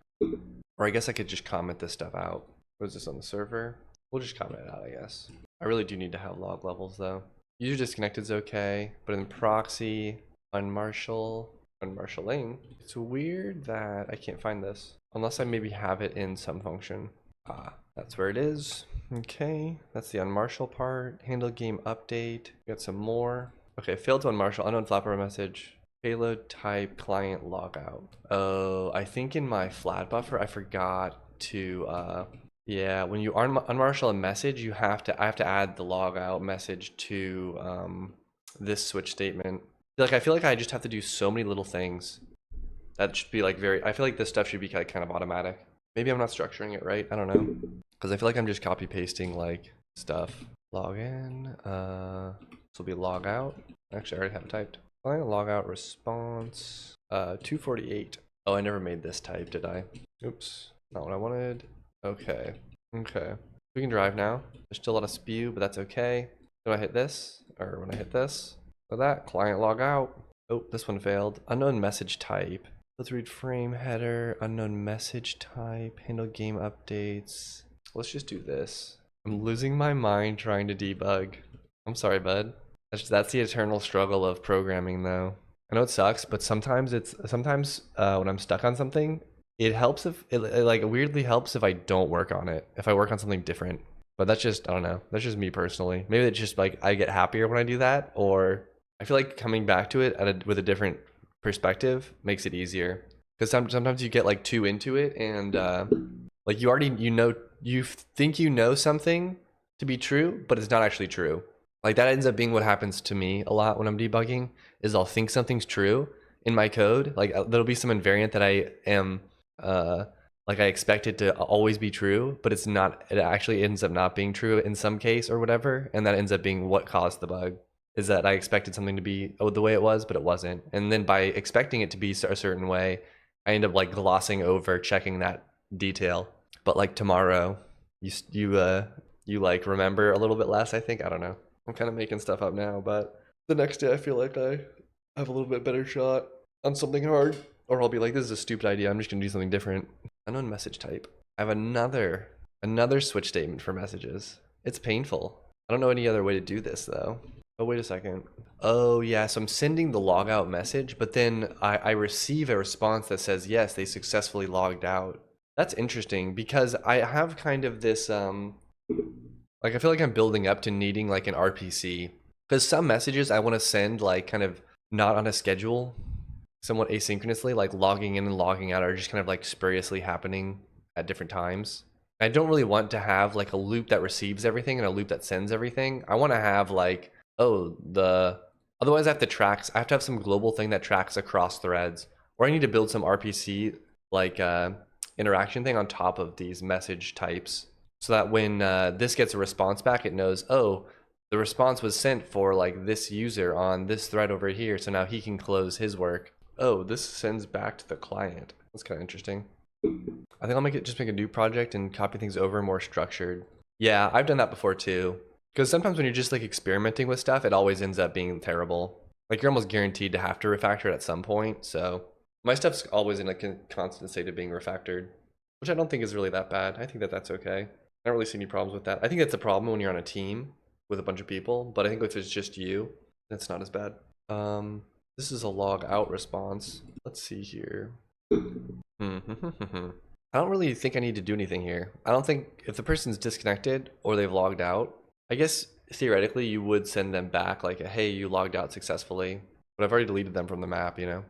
Or I guess I could just comment this stuff out. What is this on the server? We'll just comment it out, I guess. I really do need to have log levels though. User disconnected is okay, but in proxy, unmarshalling. It's weird that I can't find this unless I maybe have it in some function. Ah, that's where it is. Okay, that's the unmarshal part. Handle game update. We got some more. Okay, failed to unmarshal, unknown flatbar message. Payload type client logout. Oh, I think in my flat buffer I forgot to yeah, when you unmarshal a message, I have to add the logout message to this switch statement. Like I feel like I just have to do so many little things. That should be like I feel like this stuff should be kind of automatic. Maybe I'm not structuring it right. I don't know. Because I feel like I'm just copy pasting like stuff. Login. This will be log out. Actually, I already have it typed. Client logout response. 248. Oh, I never made this type, did I? Oops. Not what I wanted. Okay. Okay. We can drive now. There's still a lot of spew, but that's okay. When I hit this, or when I hit this, so that client log out. Oh, this one failed. Unknown message type. Let's read frame header, unknown message type, handle game updates. Let's just do this. I'm losing my mind trying to debug. I'm sorry, bud. That's the eternal struggle of programming though. I know it sucks, but sometimes when I'm stuck on something, it helps if it like weirdly helps if I don't work on it. If I work on something different. But that's just, I don't know. That's just me personally. Maybe it's just like I get happier when I do that, or I feel like coming back to it with a different perspective makes it easier. Because sometimes you get like too into it and like you think you know something to be true, but it's not actually true. Like that ends up being what happens to me a lot when I'm debugging, is I'll think something's true in my code. Like there'll be some invariant that I am like I expect it to always be true, but it's not. It actually ends up not being true in some case or whatever, and that ends up being what caused the bug. Is that I expected something to be the way it was, but it wasn't. And then by expecting it to be a certain way, I end up like glossing over checking that detail. But like tomorrow, you like remember a little bit less. I think, I don't know. I'm kind of making stuff up now, but the next day I feel like I have a little bit better shot on something hard, or I'll be like, this is a stupid idea. I'm just gonna do something different. Unknown message type. I have another switch statement for messages. It's painful. I don't know any other way to do this though. Oh, wait a second. Oh yeah, so I'm sending the logout message, but then I receive a response that says, yes, they successfully logged out. That's interesting because I have kind of this, like I feel like I'm building up to needing like an RPC. Because some messages I want to send like kind of not on a schedule, somewhat asynchronously, like logging in and logging out are just kind of like spuriously happening at different times. I don't really want to have like a loop that receives everything and a loop that sends everything. I want to have like, oh, otherwise I have to have some global thing that tracks across threads, or I need to build some RPC like interaction thing on top of these message types, so that when this gets a response back, it knows, oh, the response was sent for like this user on this thread over here, so now he can close his work. Oh, this sends back to the client. That's kind of interesting. I think I'll just make a new project and copy things over more structured. Yeah, I've done that before too. Because sometimes when you're just like experimenting with stuff, it always ends up being terrible. Like you're almost guaranteed to have to refactor it at some point. So my stuff's always in a constant state of being refactored, which I don't think is really that bad. I think that that's okay. I don't really see any problems with that. I think that's a problem when you're on a team with a bunch of people, but I think if it's just you, it's not as bad. This is a log out response. Let's see here. I don't really think I need to do anything here. I don't think if the person's disconnected or they've logged out, I guess theoretically you would send them back like, hey, you logged out successfully, but I've already deleted them from the map, you know.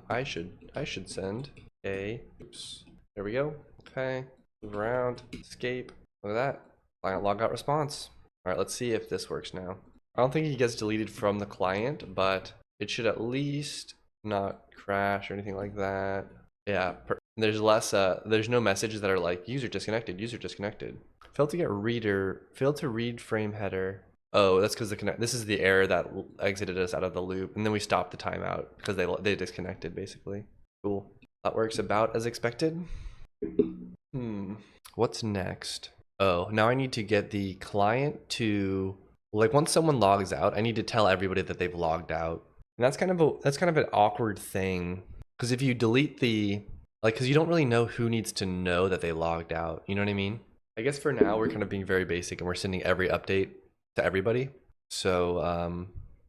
I should send a, oops, there we go. Okay, move around, escape. Look at that, client logout response. All right, let's see if this works now. I don't think he gets deleted from the client, but it should at least not crash or anything like that. Yeah, there's less, there's no messages that are like user disconnected, user disconnected. Failed to get reader, failed to read frame header. Oh, that's because this is the error that exited us out of the loop, and then we stopped the timeout because they disconnected basically. Cool. That works about as expected. What's next? Oh, now I need to get the client to, like, once someone logs out, I need to tell everybody that they've logged out. And that's kind of an awkward thing, because if you delete the, like, because you don't really know who needs to know that they logged out. You know what I mean? I guess for now we're kind of being very basic and we're sending every update to everybody. So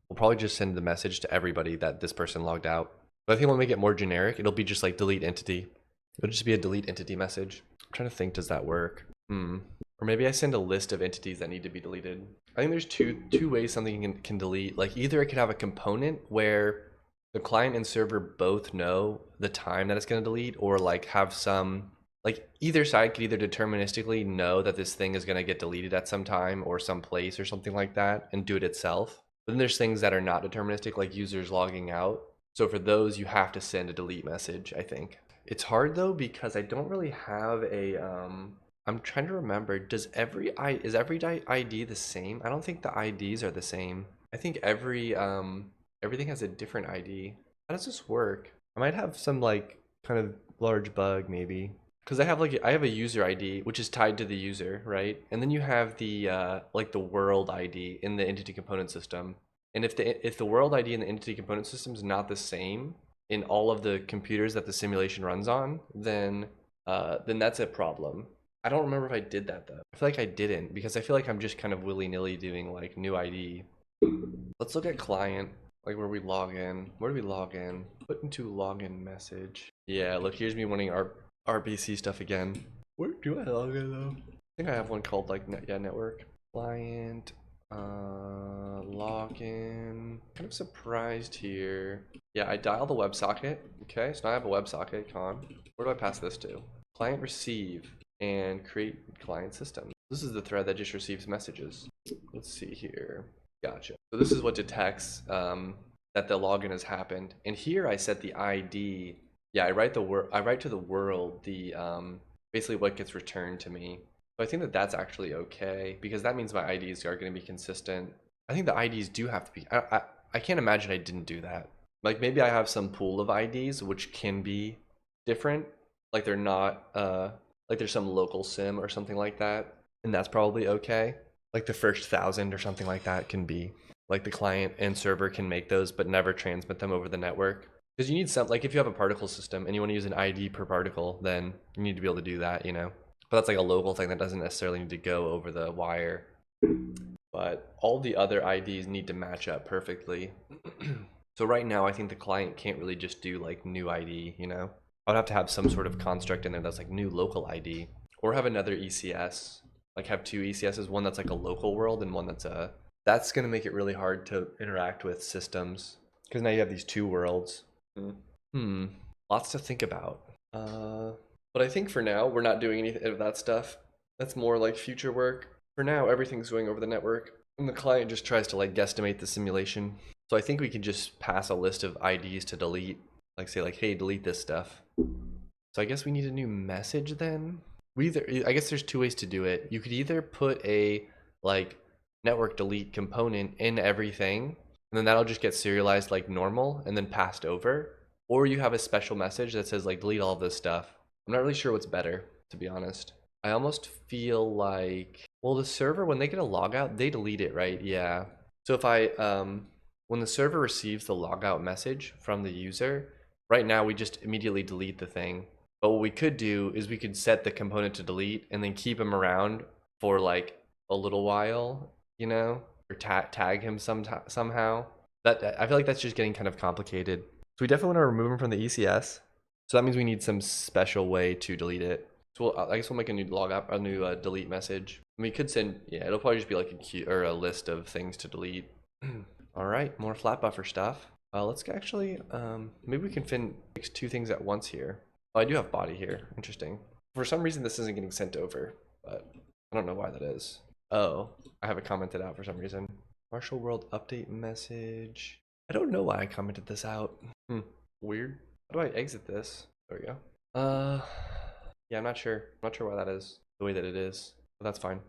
we'll probably just send the message to everybody that this person logged out. But I think we'll make it more generic. It'll be just like delete entity. It'll just be a delete entity message. I'm trying to think, does that work? Or maybe I send a list of entities that need to be deleted. I think there's two ways something can delete. Like either it could have a component where the client and server both know the time that it's going to delete, or like have some, like either side could either deterministically know that this thing is going to get deleted at some time or some place or something like that and do it itself. But then there's things that are not deterministic, like users logging out. So for those, you have to send a delete message, I think. It's hard though because I don't really have a I'm trying to remember, is every ID the same? I don't think the IDs are the same. I think everything has a different ID. How does this work? I might have some like kind of large bug maybe. Because I have a user ID which is tied to the user, right? And then you have the like the world ID in the entity component system. And if the world ID in the entity component system is not the same in all of the computers that the simulation runs on, then that's a problem. I don't remember if I did that though. I feel like I didn't because I feel like I'm just kind of willy-nilly doing like new ID. Let's look at client, like where we log in. Where do we log in? Put into login message. Yeah, look, here's me wanting our RPC stuff again. Where do I log in though? I think I have one called like network. Client, login. Kind of surprised here. Yeah, I dial the WebSocket. Okay, so now I have a WebSocket con. Where do I pass this to? Client receive and create client system. This is the thread that just receives messages. Let's see here. Gotcha. So this is what detects that the login has happened. And here I set the ID. Yeah, I write to the world the basically what gets returned to me. So I think that that's actually okay because that means my IDs are going to be consistent. I think the IDs do have to be. I can't imagine I didn't do that. Like maybe I have some pool of IDs which can be different. Like they're not like there's some local sim or something like that, and that's probably okay. Like the first 1,000 or something like that can be like the client and server can make those but never transmit them over the network. Because you need some, like if you have a particle system and you want to use an ID per particle, then you need to be able to do that, you know. But that's like a local thing that doesn't necessarily need to go over the wire. But all the other IDs need to match up perfectly. So right now I think the client can't really just do like new ID, you know. I would have to have some sort of construct in there that's like new local ID, or have another ECS, like have two ECSs, one that's like a local world and one that's a, that's going to make it really hard to interact with systems because now you have these two worlds. Lots to think about. But I think for now we're not doing any of that stuff. That's more like future work. For now, everything's going over the network and the client just tries to like guesstimate the simulation. So I think we can just pass a list of IDs to delete, like say like, hey, delete this stuff. So I guess we need a new message then. I guess there's two ways to do it. You could either put a like network delete component in everything, and then that'll just get serialized like normal and then passed over. Or you have a special message that says like delete all of this stuff. I'm not really sure what's better, to be honest. I almost feel like, well, the server, when they get a logout, they delete it, right? Yeah. So if when the server receives the logout message from the user, right now we just immediately delete the thing. But what we could do is we could set the component to delete and then keep him around for like a little while, you know, or tag him somehow. That I feel like that's just getting kind of complicated. So we definitely want to remove him from the ECS. So that means we need some special way to delete it. So I guess we'll make a new a new delete message. I mean, we could send, yeah, it'll probably just be like a queue or a list of things to delete. All right, more flat buffer stuff. Let's actually, maybe we can fix two things at once here. Oh, I do have body here. Interesting. For some reason, this isn't getting sent over, but I don't know why that is. Oh, I have it commented out for some reason. Partial world update message. I don't know why I commented this out. Weird. How do I exit this? There we go. Yeah, I'm not sure. I'm not sure why that is the way that it is, but that's fine.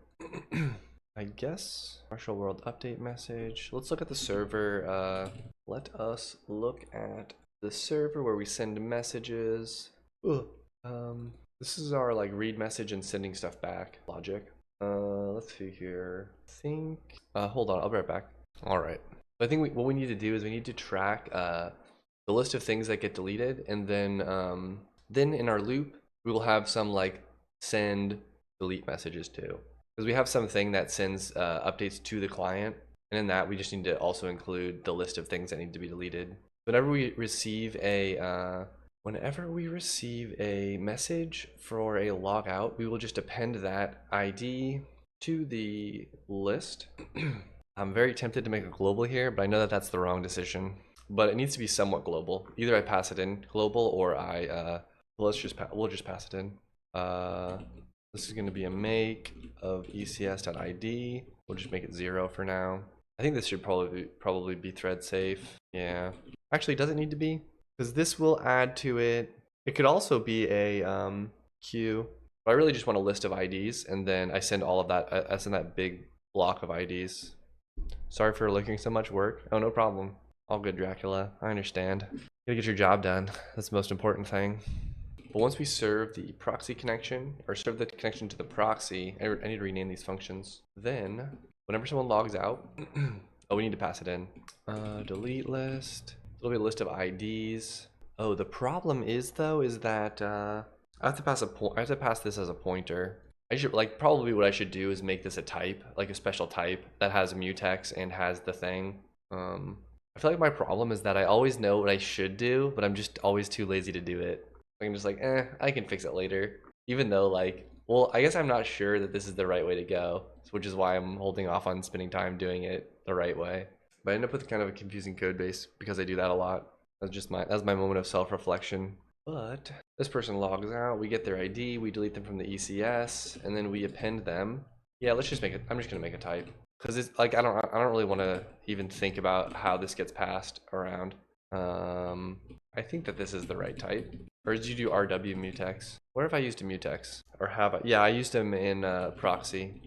I guess partial world update message. Let's look at the server. Let us look at the server where we send messages. Ugh. This is our like read message and sending stuff back logic. Let's see here. Hold on, I'll be right back. All right. I think what we need to do is we need to track the list of things that get deleted, and then in our loop we will have some like send delete messages too, because we have something that sends updates to the client, and in that we just need to also include the list of things that need to be deleted. Whenever we receive a message for a logout, we will just append that ID to the list. I'm very tempted to make it global here, but I know that that's the wrong decision. But it needs to be somewhat global. Either I pass it in global, or we'll just pass it in. This is going to be a make of ecs.id. We'll just make it 0 for now. I think this should probably be thread safe. Yeah. Actually, does it need to be? Because this will add to it. It could also be a queue. But I really just want a list of IDs, and then I send all of that. I send that big block of IDs. Sorry for looking so much work. Oh, no problem. All good, Dracula. I understand. You gotta get your job done. That's the most important thing. But once we serve the proxy connection, or serve the connection to the proxy, I need to rename these functions. Then, whenever someone logs out, oh, we need to pass it in. Delete list. It'll be a list of IDs. Oh, the problem is though, is that I have to pass this as a pointer. I should probably what I should do is make this a type, like a special type that has mutex and has the thing. I feel like my problem is that I always know what I should do, but I'm just always too lazy to do it. I'm just like, I can fix it later. Even though well, I guess I'm not sure that this is the right way to go, which is why I'm holding off on spending time doing it the right way. But I end up with kind of a confusing code base because I do that a lot. That's my moment of self-reflection. But this person logs out, we get their ID, we delete them from the ECS, and then we append them. Yeah, let's just make it. I'm just gonna make a type because it's like I don't really want to even think about how this gets passed around. I think that this is the right type. Or did you do RW mutex? What if I used a mutex? Or have I? Yeah, I used them in proxy.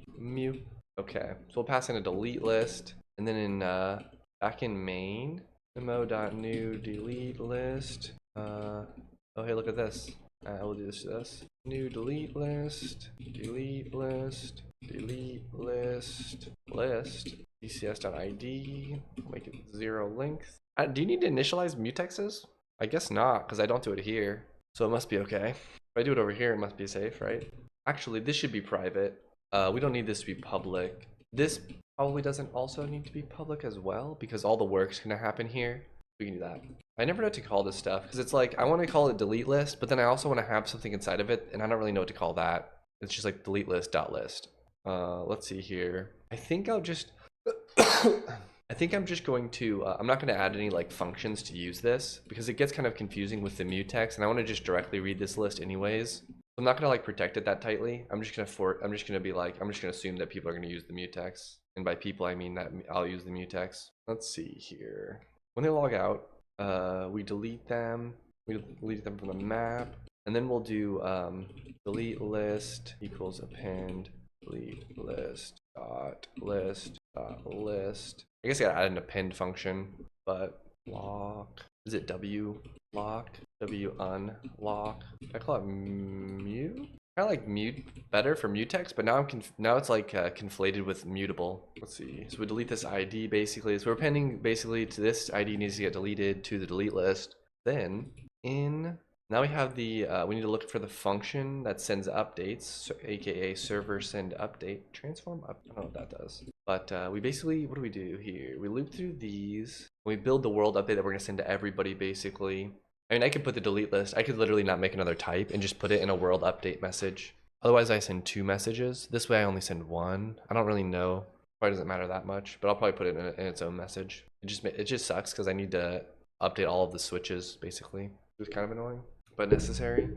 Okay, so we'll pass in a delete list, and then in back in main, memo.new delete list. Oh, hey, look at this. We'll do this. New delete list, delete list, delete list, list, ecs.id, make it 0 length. Do you need to initialize mutexes? I guess not, because I don't do it here. So it must be okay. If I do it over here, it must be safe, right? Actually, this should be private. We don't need this to be public. This probably doesn't also need to be public as well, because all the work's gonna happen here. We can do that. I never know what to call this stuff, because it's like, I want to call it delete list, but then I also want to have something inside of it, and I don't really know what to call that. It's just like delete list dot list. Let's see here. I think I'll just, I think I'm just going to, I'm not going to add any like functions to use this, because it gets kind of confusing with the mutex, and I want to just directly read this list anyways. I'm not going to like protect it that tightly. I'm just going to assume that people are going to use the mutex. And by people, I mean that I'll use the mutex. Let's see here. When they log out, we delete them. We delete them from the map, and then we'll do delete list equals append delete list dot list dot list. I guess I gotta add an append function, but lock, is it w lock, w unlock? I call it mute. I like mute better for mutex, but now it's like conflated with mutable. Let's see. So we delete this ID basically. So we're appending basically to this ID needs to get deleted to the delete list. Then now we have the we need to look for the function that sends updates, so aka server send update transform up. I don't know what that does. But we basically, what do we do here? We loop through these. We build the world update that we're gonna send to everybody basically. I mean, I could put the delete list. I could literally not make another type and just put it in a world update message. Otherwise, I send 2 messages. This way, I only send 1. I don't really know. Probably doesn't matter that much, but I'll probably put it in its own message. It just sucks because I need to update all of the switches basically. It's kind of annoying, but necessary.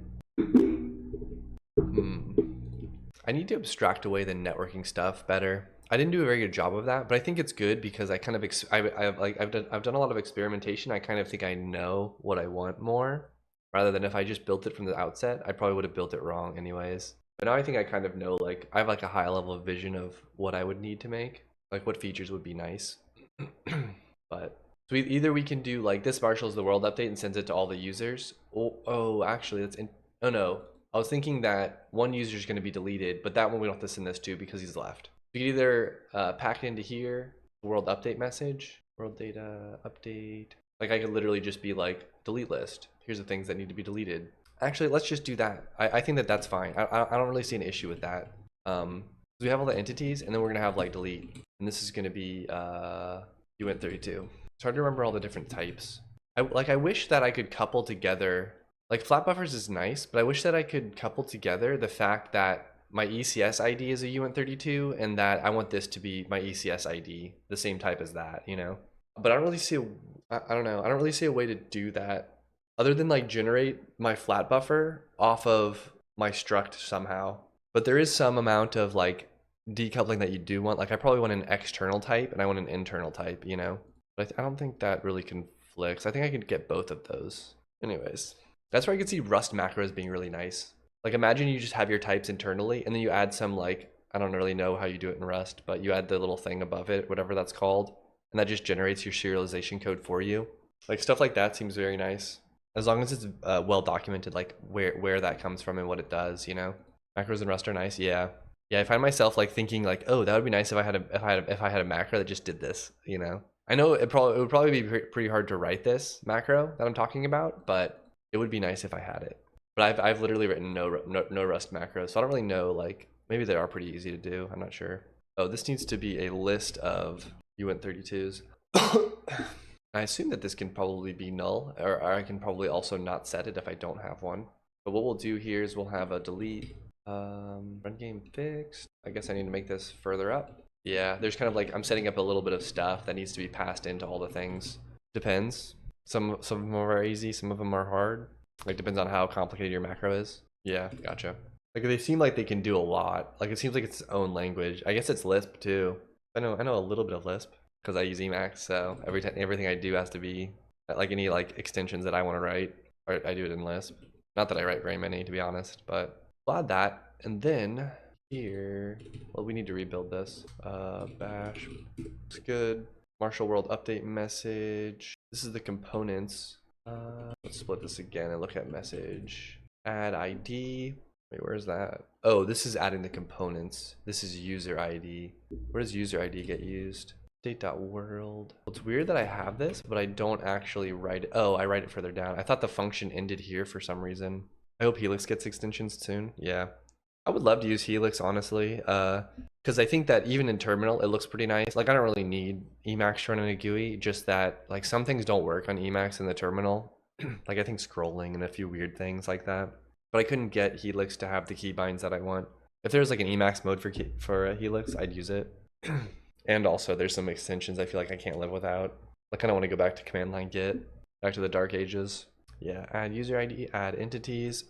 I need to abstract away the networking stuff better. I didn't do a very good job of that, but I think it's good because I kind of I've done a lot of experimentation. I kind of think I know what I want more, rather than if I just built it from the outset, I probably would have built it wrong anyways. But now I think I kind of know, like I have like a high level of vision of what I would need to make, like what features would be nice. But so either we can do like this marshals the world update and sends it to all the users. Oh, actually, oh no. I was thinking that one user is going to be deleted, but that one we don't have to send this to because he's left. We could either pack it into here, world update message, world data update. Like I could literally just be like delete list. Here's the things that need to be deleted. Actually, let's just do that. I think that that's fine. I don't really see an issue with that. We have all the entities, and then we're gonna have like delete, and this is gonna be uint32. It's hard to remember all the different types. I wish that I could couple together. Like flat buffers is nice, but I wish that I could couple together the fact that my ECS ID is a uint32 and that I want this to be my ECS ID, the same type as that, you know? But I don't really see I don't know. I don't really see a way to do that other than like generate my flat buffer off of my struct somehow. But there is some amount of like decoupling that you do want. Like I probably want an external type and I want an internal type, you know? But I don't think that really conflicts. I think I could get both of those. Anyways. That's where I could see Rust macros being really nice. Like imagine you just have your types internally and then you add some like, I don't really know how you do it in Rust, but you add the little thing above it, whatever that's called, and that just generates your serialization code for you. Like stuff like that seems very nice. As long as it's well documented, like where that comes from and what it does, you know? Macros in Rust are nice, yeah. Yeah, I find myself like thinking like, oh, that would be nice if I had a macro that just did this, you know? I know it would probably be pretty hard to write this macro that I'm talking about, but it would be nice if I had it. But I've literally written no Rust macros, so I don't really know, like, maybe they are pretty easy to do, I'm not sure. Oh, this needs to be a list of uint32s. I assume that this can probably be null, or I can probably also not set it if I don't have one. But what we'll do here is we'll have a delete, run game fixed. I guess I need to make this further up. Yeah, there's kind of like, I'm setting up a little bit of stuff that needs to be passed into all the things. Depends. Some of them are easy, some of them are hard. Like depends on how complicated your macro is. Yeah, gotcha. Like they seem like they can do a lot. Like it seems like it's its own language. I guess it's Lisp too. I know a little bit of Lisp because I use Emacs, so everything I do has to be like any like extensions that I want to write, I do it in Lisp. Not that I write very many to be honest, but I'll add that. And then here, well, we need to rebuild this. Bash looks good. Marshall world update message. This is the components. Let's split this again and look at message. Add ID. Wait, where's that? Oh, this is adding the components. This is user ID. Where does user ID get used? Update.world. Well, it's weird that I have this, but I don't actually write it. Oh, I write it further down. I thought the function ended here for some reason. I hope Helix gets extensions soon. Yeah. I would love to use Helix, honestly, because I think that even in terminal, it looks pretty nice. Like, I don't really need Emacs running a GUI, just that, like, some things don't work on Emacs in the terminal. Like, I think scrolling and a few weird things like that. But I couldn't get Helix to have the keybinds that I want. If there's, like, an Emacs mode for Helix, I'd use it. And also, there's some extensions I feel like I can't live without. I kind of want to go back to command line git, back to the dark ages. Yeah, add user ID, add entities,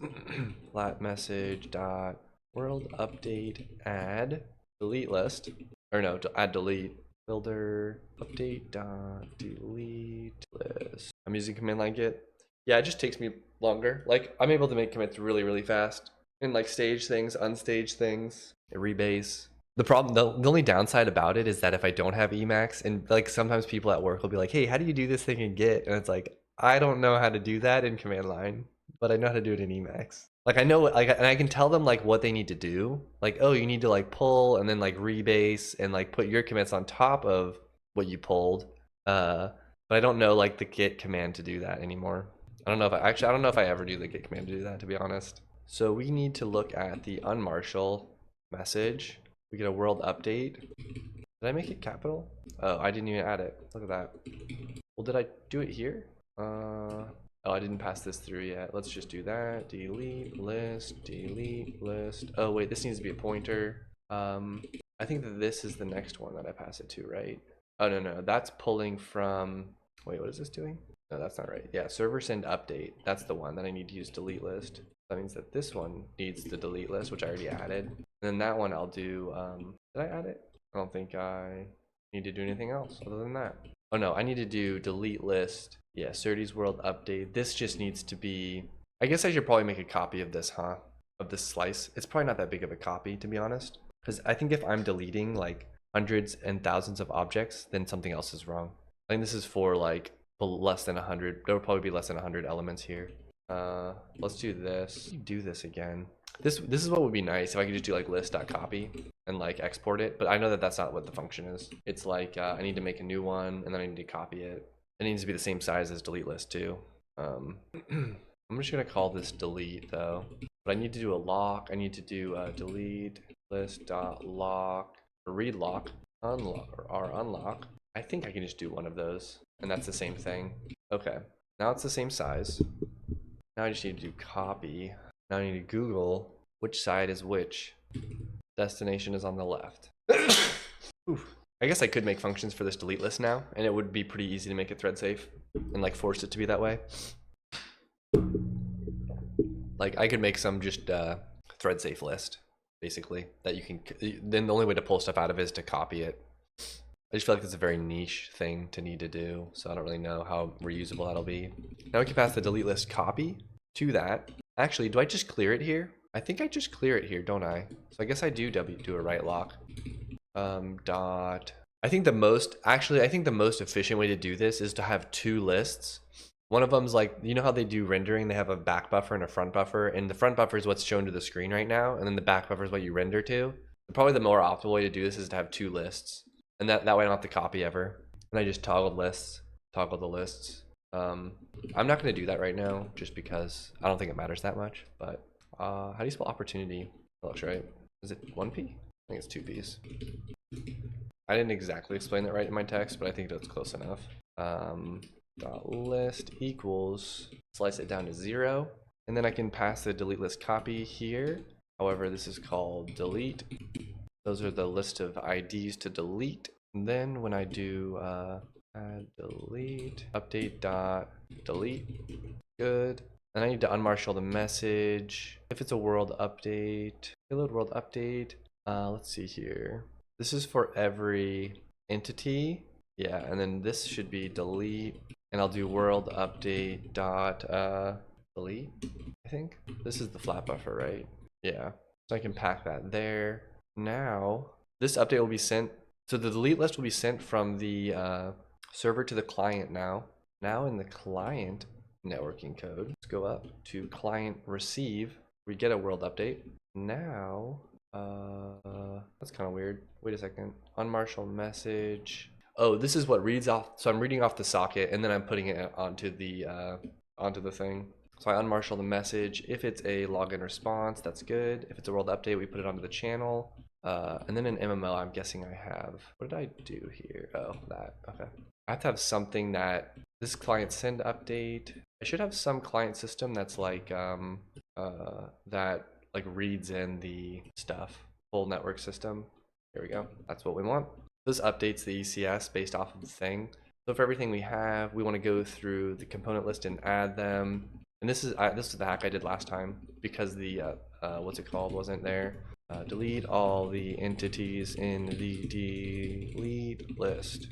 flat message dot world update add delete list, or no, add delete builder update dot delete list. I'm using command line git. Yeah, it just takes me longer. Like I'm able to make commits really fast and like stage things, unstage things, rebase. The problem, the only downside about it is that if I don't have Emacs, and like sometimes people at work will be like, hey, how do you do this thing in Git? And it's like, I don't know how to do that in command line, but I know how to do it in Emacs. Like I know, like, and I can tell them like what they need to do. Like, oh, you need to like pull and then like rebase and like put your commits on top of what you pulled. But I don't know like the git command to do that anymore. I don't know if I don't know if I ever do the git command to do that, to be honest. So we need to look at the unmarshal message. We get a world update. Did I make it capital? Oh, I didn't even add it. Look at that. Well, did I do it here? Oh, I didn't pass this through yet. Let's just do that. Delete list, delete list. Oh wait, this needs to be a pointer. I think that this is the next one that I pass it to, right? Oh no, that's pulling from, wait, what is this doing? No, that's not right. Yeah, server send update. That's the one that I need to use delete list. That means that this one needs the delete list, which I already added. And then that one I'll do, did I add it? I don't think I need to do anything else other than that. Oh no, I need to do delete list. Yeah, Surdy's world update. This just needs to be, I guess I should probably make a copy of this, huh? Of this slice. It's probably not that big of a copy, to be honest. Because I think if I'm deleting like hundreds and thousands of objects, then something else is wrong. I think this is for like less than 100. There will probably be less than 100 elements here. Let's do this. Do this again. This is what would be nice if I could just do like list.copy and like export it, but I know that that's not what the function is. It's like I need to make a new one and then I need to copy it. It needs to be the same size as delete list too. I'm just gonna call this delete though, but I need to do a lock. I need to do delete list.lock or read lock, unlock or unlock. I think I can just do one of those, and that's the same thing. Okay, now it's the same size. Now I just need to do copy. Now I need to Google which side is which. Destination is on the left. Oof. I guess I could make functions for this delete list now, and it would be pretty easy to make it thread safe and like force it to be that way. Like I could make some just thread safe list basically that you can, then the only way to pull stuff out of it is to copy it. I just feel like it's a very niche thing to need to do, so I don't really know how reusable that'll be. Now we can pass the delete list copy to that. Actually, do I just clear it here? I think I just clear it here, don't I? So I guess I do do a right lock. I think the most efficient way to do this is to have two lists. One of them's like, you know how they do rendering, they have a back buffer and a front buffer, and the front buffer is what's shown to the screen right now, and then the back buffer is what you render to. Probably the more optimal way to do this is to have two lists, and that way I don't have to copy ever. And I just toggle the lists. I'm not going to do that right now just because I don't think it matters that much, but how do you spell opportunity? That looks right. Is it 1p? I think it's 2p's. I didn't exactly explain that right in my text, but I think that's close enough. Dot list equals, slice it down to 0, and then I can pass the delete list copy here. However, this is called delete. Those are the list of IDs to delete. And then when I do add delete, update dot delete, good. And I need to unmarshal the message. If it's a world update, payload world update. Let's see here. This is for every entity. Yeah, and then this should be delete. And I'll do world update dot delete, I think. This is the flat buffer, right? Yeah, so I can pack that there. Now, this update will be sent, so the delete list will be sent from the server to the client now. Now in the client networking code, let's go up to client receive. We get a world update. Now, that's kind of weird. Wait a second, unmarshal message. Oh, this is what reads off. So I'm reading off the socket and then I'm putting it onto the thing. So I unmarshal the message. If it's a login response, that's good. If it's a world update, we put it onto the channel. And then in MMO, I'm guessing I have, what did I do here? Oh, that, okay. I have to have something that, this client send update. I should have some client system that's like, that like reads in the stuff, full network system. Here we go, that's what we want. This updates the ECS based off of the thing. So for everything we have, we want to go through the component list and add them. And this is the hack I did last time because the what's it called wasn't there. Delete all the entities in the delete list.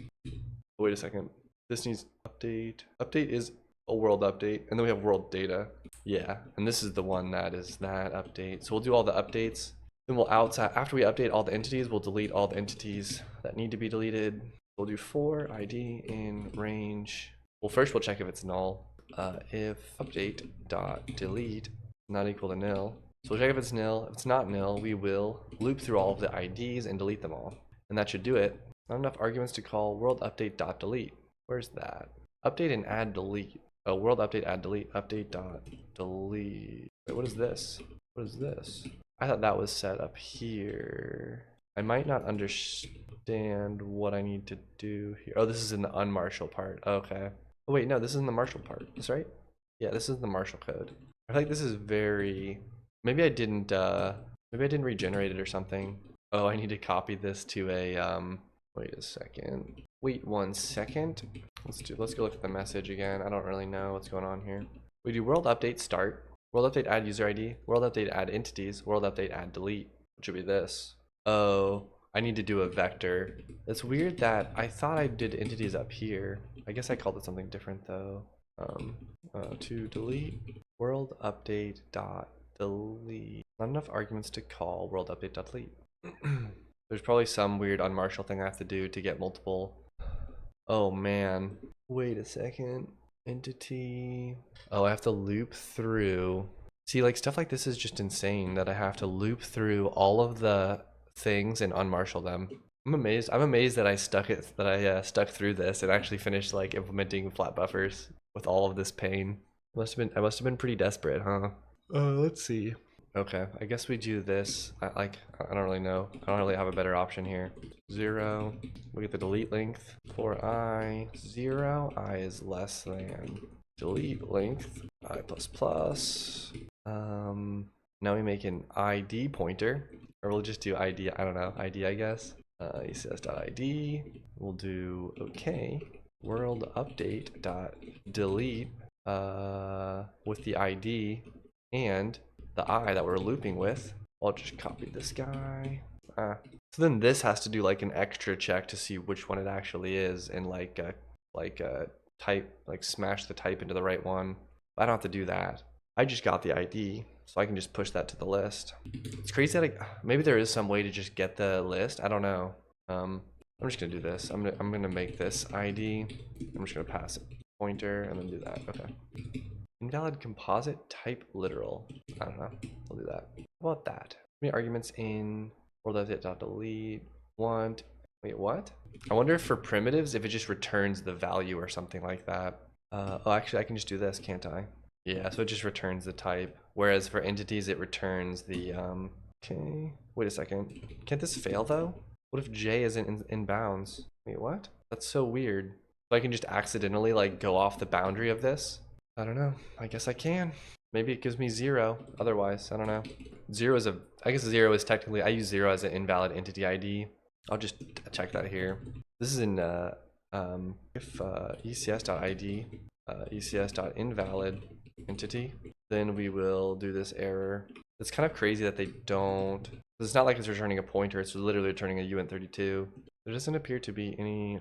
Wait a second. This needs update. Update is a world update, and then we have world data. Yeah, and this is the one that is that update. So we'll do all the updates. Then we'll after we update all the entities, we'll delete all the entities that need to be deleted. We'll do for ID in range. Well, first we'll check if it's null. If update dot delete not equal to nil. So we'll check if it's nil. If it's not nil, we will loop through all of the IDs and delete them all. And that should do it. Not enough arguments to call world update dot delete. Where's that? Update and add delete. Oh, world update add delete. Update dot delete. Wait, what is this? What is this? I thought that was set up here. I might not understand what I need to do here. Oh, this is in the unmarshal part. Okay. Oh wait, no, this is in the marshal part. That's right. Yeah, this is the Marshall code. I feel like this is very, maybe I didn't regenerate it or something. Oh, I need to copy this to a, wait a second. Wait 1 second. Let's go look at the message again. I don't really know what's going on here. We do world update start, world update add user ID, world update add entities, world update add delete, which would be this. Oh, I need to do a vector. It's weird that I thought I did entities up here. I guess I called it something different though. To delete world update dot delete. Not enough arguments to call world update dot delete. There's probably some weird unmarshal thing I have to do to get multiple. Oh man, wait a second. Entity. Oh, I have to loop through. See, like stuff like this is just insane that I have to loop through all of the things and unmarshal them. I'm amazed. I'm amazed that I stuck through this and actually finished like implementing flat buffers with all of this pain. I must have been pretty desperate, huh? Let's see. Okay, I guess we do this. I don't really know. I don't really have a better option here. 0. We get the delete length for I. 0. I is less than delete length I plus plus. Now we make an ID pointer, or we'll just do ID. I don't know, ID, I guess. ECS.id. We'll do okay. World update dot delete with the ID and the I that we're looping with. I'll just copy this guy. So then this has to do like an extra check to see which one it actually is, and like type, like smash the type into the right one. I don't have to do that. I just got the ID, so I can just push that to the list. It's crazy that maybe there is some way to just get the list. I don't know. I'm just gonna do this. I'm gonna make this ID. I'm just gonna pass it pointer and then do that. Okay. Invalid composite type literal. I don't know. I'll do that. How about that? How many arguments in world update.delete? Wait, what? I wonder if for primitives, if it just returns the value or something like that. Oh, actually, I can just do this, can't I? Yeah, so it just returns the type. Whereas for entities, it returns the, okay. Wait a second. Can't this fail though? What if J isn't in bounds? Wait, what? That's so weird. So I can just accidentally like go off the boundary of this? I don't know. I guess I can. Maybe it gives me 0. Otherwise, I don't know. 0 is I guess 0 is technically, I use 0 as an invalid entity ID. I'll just check that here. This is in if ECS.id, ECS.invalid entity, then we will do this error. It's kind of crazy that they don't. It's not like it's returning a pointer. It's literally returning a uint32. There doesn't appear to be any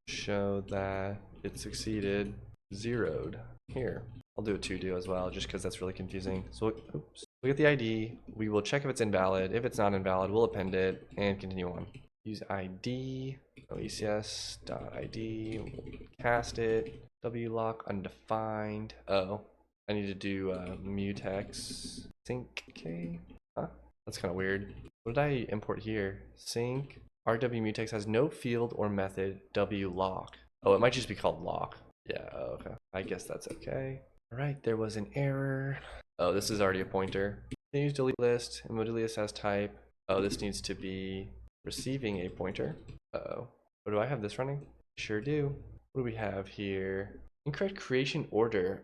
show that it succeeded. Zeroed here. I'll do a to do as well, just because that's really confusing. So oops, we get the ID. We will check if it's invalid. If it's not invalid, we'll append it and continue on. Use ID. ECS.id. We'll cast it. wlock undefined. Oh, I need to do mutex sync. Okay. Huh? That's kind of weird. What did I import here? Sync. RW mutex has no field or method. wlock. Oh, it might just be called lock. Yeah, okay. I guess that's okay. All right, there was an error. Oh, this is already a pointer. Use delete list, and delete list has type. Oh, this needs to be receiving a pointer. Uh-oh. Oh, do I have this running? Sure do. What do we have here? Incorrect creation order.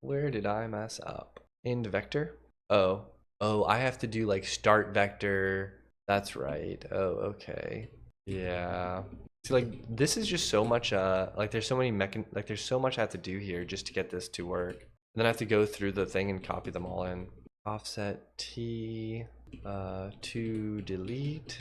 Where did I mess up? End vector? Oh. Oh, I have to do like start vector. That's right. Oh, okay. Yeah. See, like this is just so much like there's so many there's so much I have to do here just to get this to work. And then I have to go through the thing and copy them all in. Offset T to delete.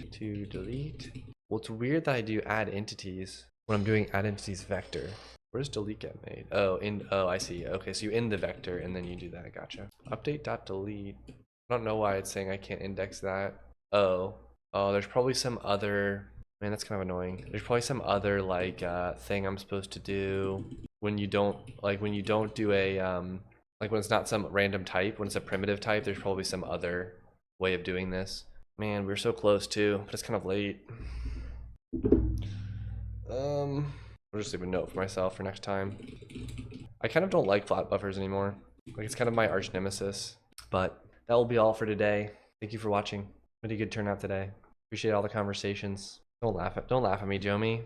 Well, it's weird that I do add entities when I'm doing add entities vector. Where does delete get made? Oh, I see. Okay, so you end the vector and then you do that. Gotcha. Update.delete. I don't know why it's saying I can't index that. Oh, there's probably some other. Man, that's kind of annoying. There's probably some other like thing I'm supposed to do when you don't do a like when it's not some random type, when it's a primitive type, there's probably some other way of doing this. Man, we're so close too, but it's kind of late. I'll just leave a note for myself for next time. I kind of don't like flat buffers anymore. Like it's kind of my arch nemesis. But that will be all for today. Thank you for watching. Pretty good turnout today. Appreciate all the conversations. Don't laugh at me, Jomi.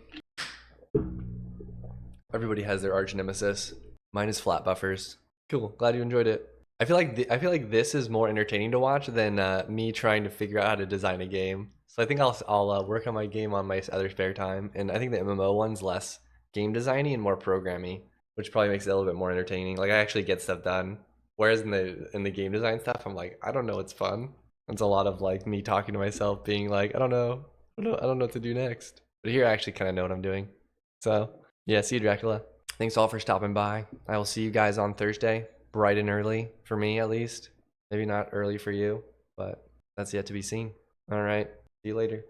Everybody has their arch nemesis. Mine is flat buffers. Cool. Glad you enjoyed it. I feel like this is more entertaining to watch than me trying to figure out how to design a game. So I think I'll work on my game on my other spare time, and I think the MMO one's less game designy and more programmy, which probably makes it a little bit more entertaining. Like I actually get stuff done. Whereas in the game design stuff, I'm like, I don't know, it's fun. It's a lot of like me talking to myself, being like, I don't know, I don't know what to do next. But here I actually kind of know what I'm doing. So yeah, see you, Dracula. Thanks all for stopping by. I will see you guys on Thursday, bright and early for me at least. Maybe not early for you, but that's yet to be seen. All right, see you later.